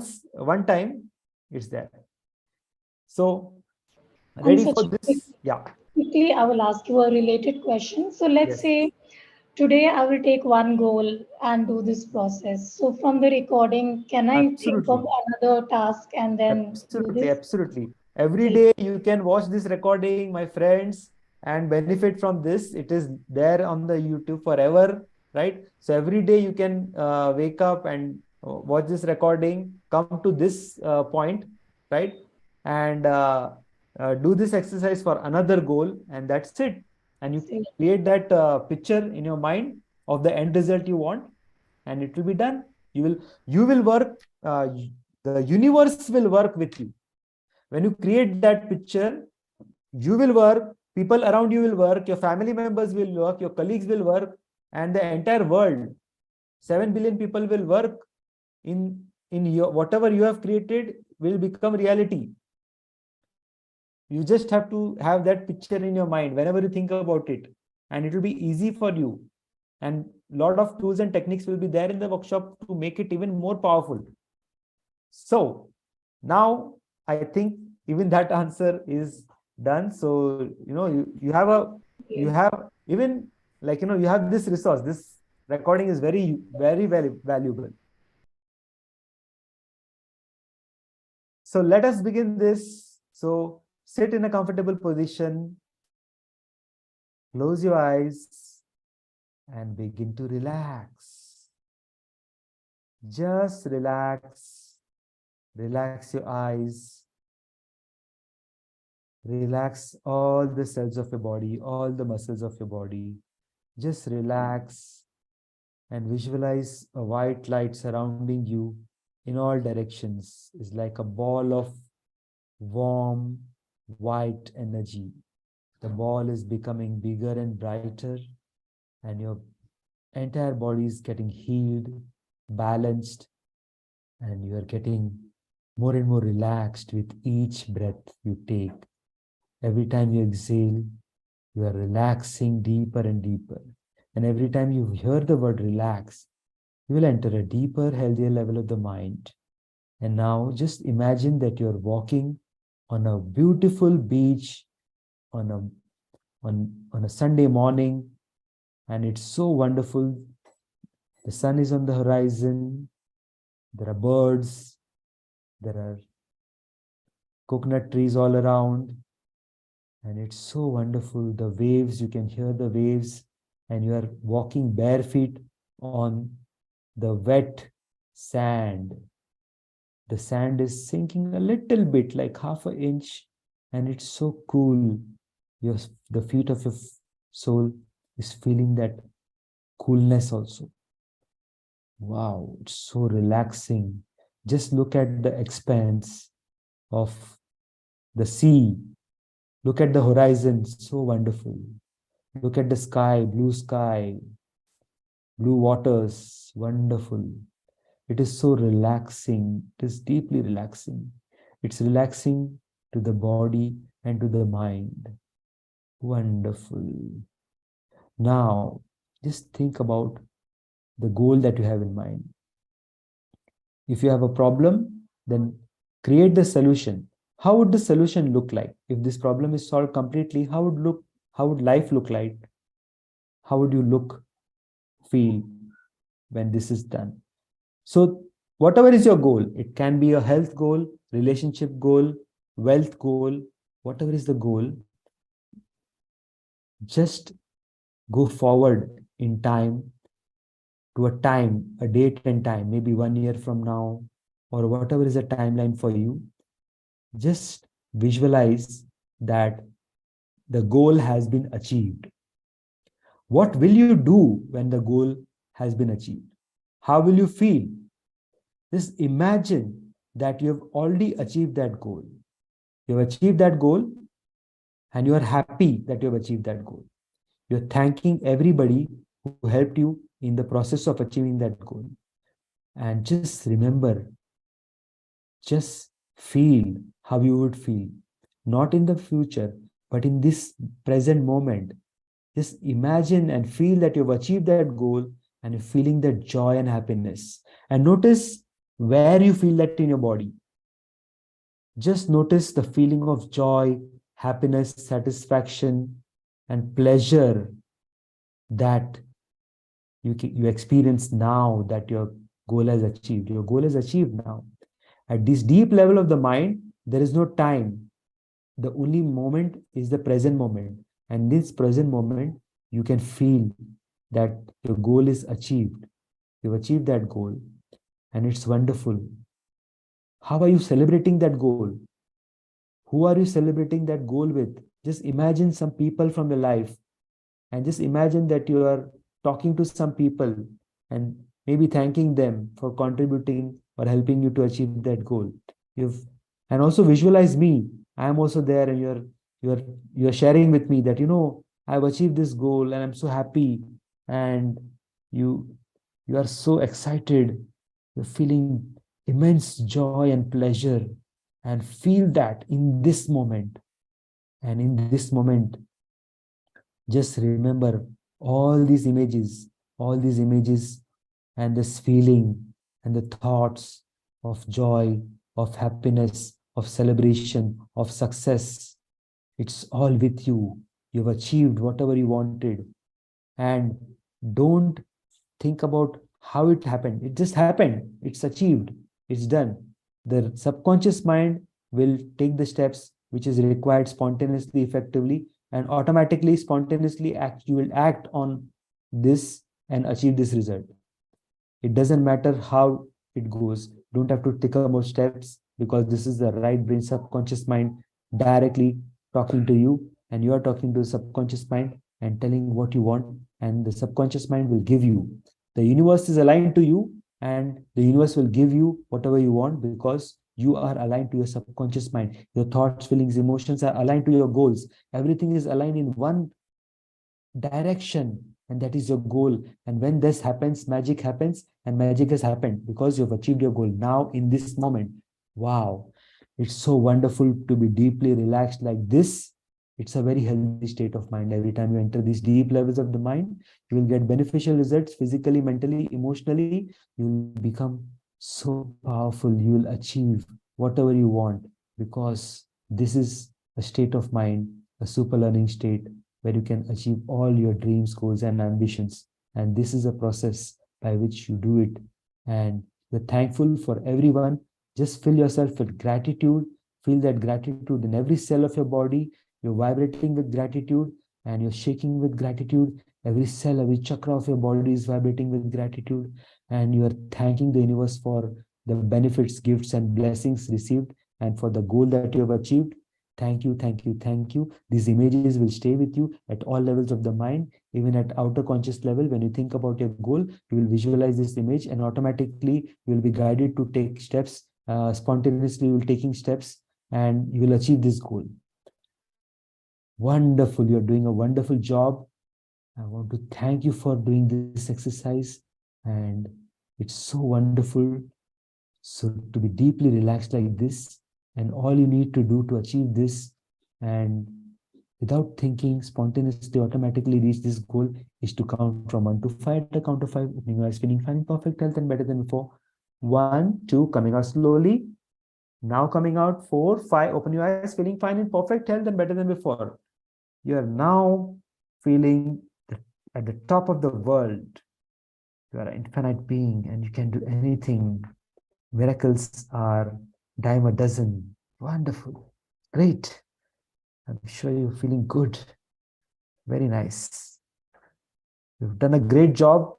time, it's there. So And ready for such this? Yeah. quickly, I will ask you a related question. So let's Yes. say today I will take one goal and do this process. So from the recording, can I think of Absolutely. another task and then do Absolutely, this? absolutely. Every Great. day you can watch this recording, my friends, and benefit from this. It is there on the YouTube forever, right? So every day you can wake up and watch this recording, come to this point, right? And do this exercise for another goal, and that's it. And you So, create that picture in your mind of the end result you want, and it will be done. You will work. The universe will work with you. When you create that picture, you will work, people around you will work, your family members will work, your colleagues will work, and the entire world, 7 billion people will work in your whatever you have created will become reality. You just have to have that picture in your mind whenever you think about it, and it will be easy for you. And a lot of tools and techniques will be there in the workshop to make it even more powerful. So now I think even that answer is done. So you have you okay. have even, like, you have this resource. This recording is very, very, very valuable. So let us begin this. So sit in a comfortable position, close your eyes, and begin to relax. Just relax. Relax your eyes. Relax all the cells of your body, all the muscles of your body. Just relax and visualize a white light surrounding you in all directions. It's like a ball of warm, white energy. The ball is becoming bigger and brighter, and your entire body is getting healed, balanced, and you are getting more and more relaxed with each breath you take. Every time you exhale, you are relaxing deeper and deeper. And every time you hear the word relax, you will enter a deeper, healthier level of the mind. And now just imagine that you're walking on a beautiful beach on a Sunday morning, and it's so wonderful. The sun is on the horizon, there are birds, there are coconut trees all around, and it's so wonderful. The waves, you can hear the waves, and you are walking bare feet on the wet sand. The sand is sinking a little bit, like half an inch, and it's so cool. The feet of your soul is feeling that coolness also. Wow, it's so relaxing. Just look at the expanse of the sea. Look at the horizon, so wonderful. Look at the sky, blue waters, wonderful. It is so relaxing. It is deeply relaxing. It's relaxing to the body and to the mind. Wonderful. Now, just think about the goal that you have in mind. If you have a problem, then create the solution. How would the solution look like? If this problem is solved completely, how would life look like? How would you feel when this is done? So whatever is your goal, it can be a health goal, relationship goal, wealth goal, whatever is the goal, just go forward in time to a date and time, maybe 1 year from now, or whatever is a timeline for you, just visualize that the goal has been achieved. What will you do when the goal has been achieved? How will you feel? Just imagine that you have already achieved that goal. You have achieved that goal and you are happy that you have achieved that goal. You're thanking everybody who helped you in the process of achieving that goal. And just remember, just feel how you would feel, not in the future, but in this present moment. Just imagine and feel that you've achieved that goal and you're feeling that joy and happiness. And notice where you feel that in your body. Just notice the feeling of joy, happiness, satisfaction, and pleasure that you experience now that your goal has achieved. Your goal is achieved now. At this deep level of the mind, there is no time. The only moment is the present moment. And this present moment, you can feel that your goal is achieved. You've achieved that goal, and it's wonderful. How are you celebrating that goal? Who are you celebrating that goal with? Just imagine some people from your life, and just imagine that you are talking to some people and maybe thanking them for contributing or helping you to achieve that goal. You've and also visualize me. I am also there, and you're you're sharing with me that I've achieved this goal and I'm so happy, and you you are so excited. You're feeling immense joy and pleasure, and feel that in this moment. And in this moment, just remember all these images, and this feeling, and the thoughts of joy, of happiness, of celebration, of success. It's all with you. You've achieved whatever you wanted. And don't think about how it happened. It just happened. It's achieved. It's done. The subconscious mind will take the steps which is required spontaneously, effectively, and automatically, spontaneously act. You will act on this and achieve this result. It doesn't matter how it goes. Don't have to take more steps, because this is the right brain subconscious mind directly talking to you, and you are talking to the subconscious mind and telling what you want, and the subconscious mind will give you. The universe is aligned to you, and the universe will give you whatever you want, because you are aligned to your subconscious mind. Your thoughts, feelings, emotions are aligned to your goals. Everything is aligned in one direction, and that is your goal. And when this happens, magic happens, and magic has happened because you've achieved your goal now in this moment. Wow, it's so wonderful to be deeply relaxed like this. It's a very healthy state of mind. Every time you enter these deep levels of the mind, you will get beneficial results physically, mentally, emotionally. You will become so powerful. You will achieve whatever you want, because this is a state of mind, a super learning state, where you can achieve all your dreams, goals, and ambitions. And this is a process by which you do it. And you're thankful for everyone. Just fill yourself with gratitude. Feel that gratitude in every cell of your body. You're vibrating with gratitude, and you're shaking with gratitude. Every cell, every chakra of your body is vibrating with gratitude. And you are thanking the universe for the benefits, gifts, and blessings received, and for the goal that you have achieved. Thank you, thank you, thank you. These images will stay with you at all levels of the mind, even at outer conscious level. When you think about your goal, you will visualize this image, and automatically you will be guided to take steps. Spontaneously, you will taking steps, and you will achieve this goal. Wonderful. You're doing a wonderful job. I want to thank you for doing this exercise, and it's so wonderful. So to be deeply relaxed like this, and all you need to do to achieve this, and without thinking, spontaneously, automatically reach this goal, is to count from 1 to 5. At the count of 5, opening your eyes, feeling fine in perfect health and better than before. 1, 2, coming out slowly. Now coming out 4, 5, open your eyes, feeling fine in perfect health and better than before. You are now feeling at the top of the world. You are an infinite being, and you can do anything. Miracles are dime a dozen. Wonderful. Great. I'm sure you're feeling good. Very nice. You've done a great job.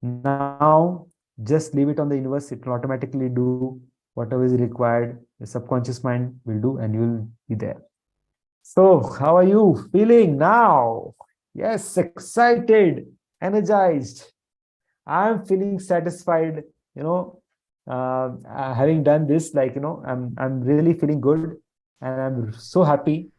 Now Just leave it on the universe, it will automatically do whatever is required. The subconscious mind will do, and you'll be there. So, how are you feeling now? Yes, excited, energized. I'm feeling satisfied, you know, having done this, like, I'm really feeling good, and I'm so happy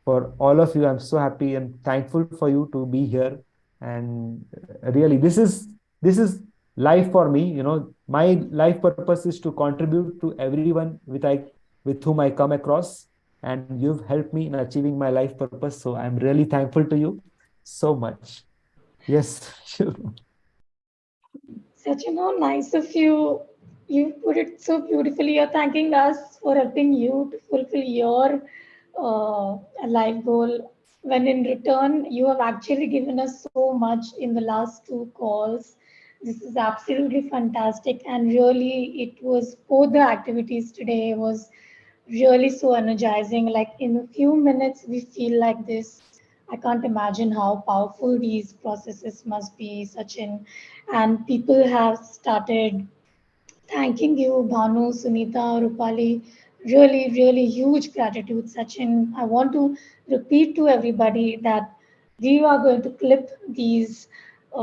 for all of you. I'm so happy and thankful for you to be here. And really, this is life for me. My life purpose is to contribute to everyone with whom I come across. And you've helped me in achieving my life purpose. So I'm really thankful to you so much. Yes, sure. Such nice of you. You put it so beautifully. You're thanking us for helping you to fulfill your life goal. When in return, you have actually given us so much in the last two calls. This is absolutely fantastic. And really, it was both the activities today was really so energizing. Like in a few minutes, we feel like this. I can't imagine how powerful these processes must be, Sachin. And people have started thanking you, Bhanu, Sunita, Rupali. Really, really huge gratitude, Sachin. I want to repeat to everybody that we are going to clip these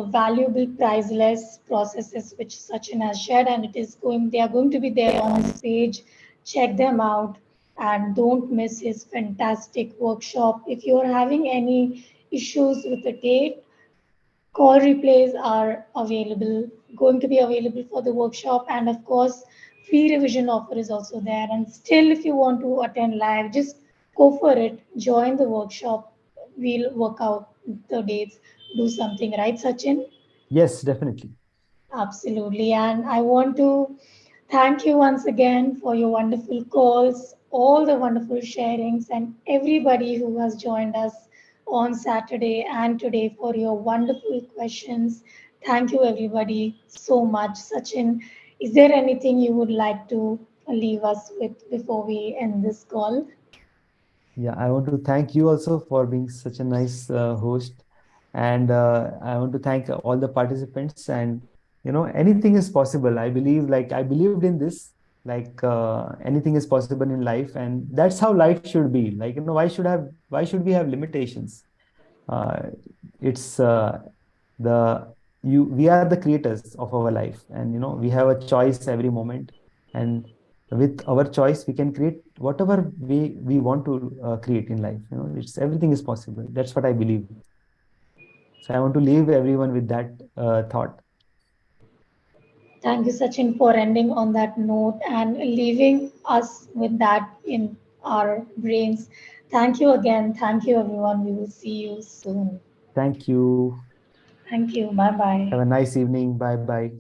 valuable, priceless processes which Sachin has shared, and they are going to be there on his page. Check them out and don't miss his fantastic workshop. If you're having any issues with the date, call replays are going to be available for the workshop, and of course, free revision offer is also there. And still, if you want to attend live, just go for it. Join the workshop. We'll work out the dates. Do something, right, Sachin? Yes, definitely. Absolutely. And I want to thank you once again for your wonderful calls, all the wonderful sharings, and everybody who has joined us on Saturday and today for your wonderful questions. Thank you, everybody, so much. Sachin, is there anything you would like to leave us with before we end this call? Yeah, I want to thank you also for being such a nice host. And I want to thank all the participants. And, anything is possible. I believe, like, I believed in this, like, anything is possible in life. And that's how life should be. Like, why should we have limitations? Uh, it's the we are the creators of our life. And, we have a choice every moment. And with our choice, we can create whatever we want to create in life. It's everything is possible. That's what I believe. So I want to leave everyone with that thought. Thank you, Sachin, for ending on that note and leaving us with that in our brains. Thank you again. Thank you, everyone. We will see you soon. Thank you. Thank you. Bye Have bye. a nice evening. Bye bye.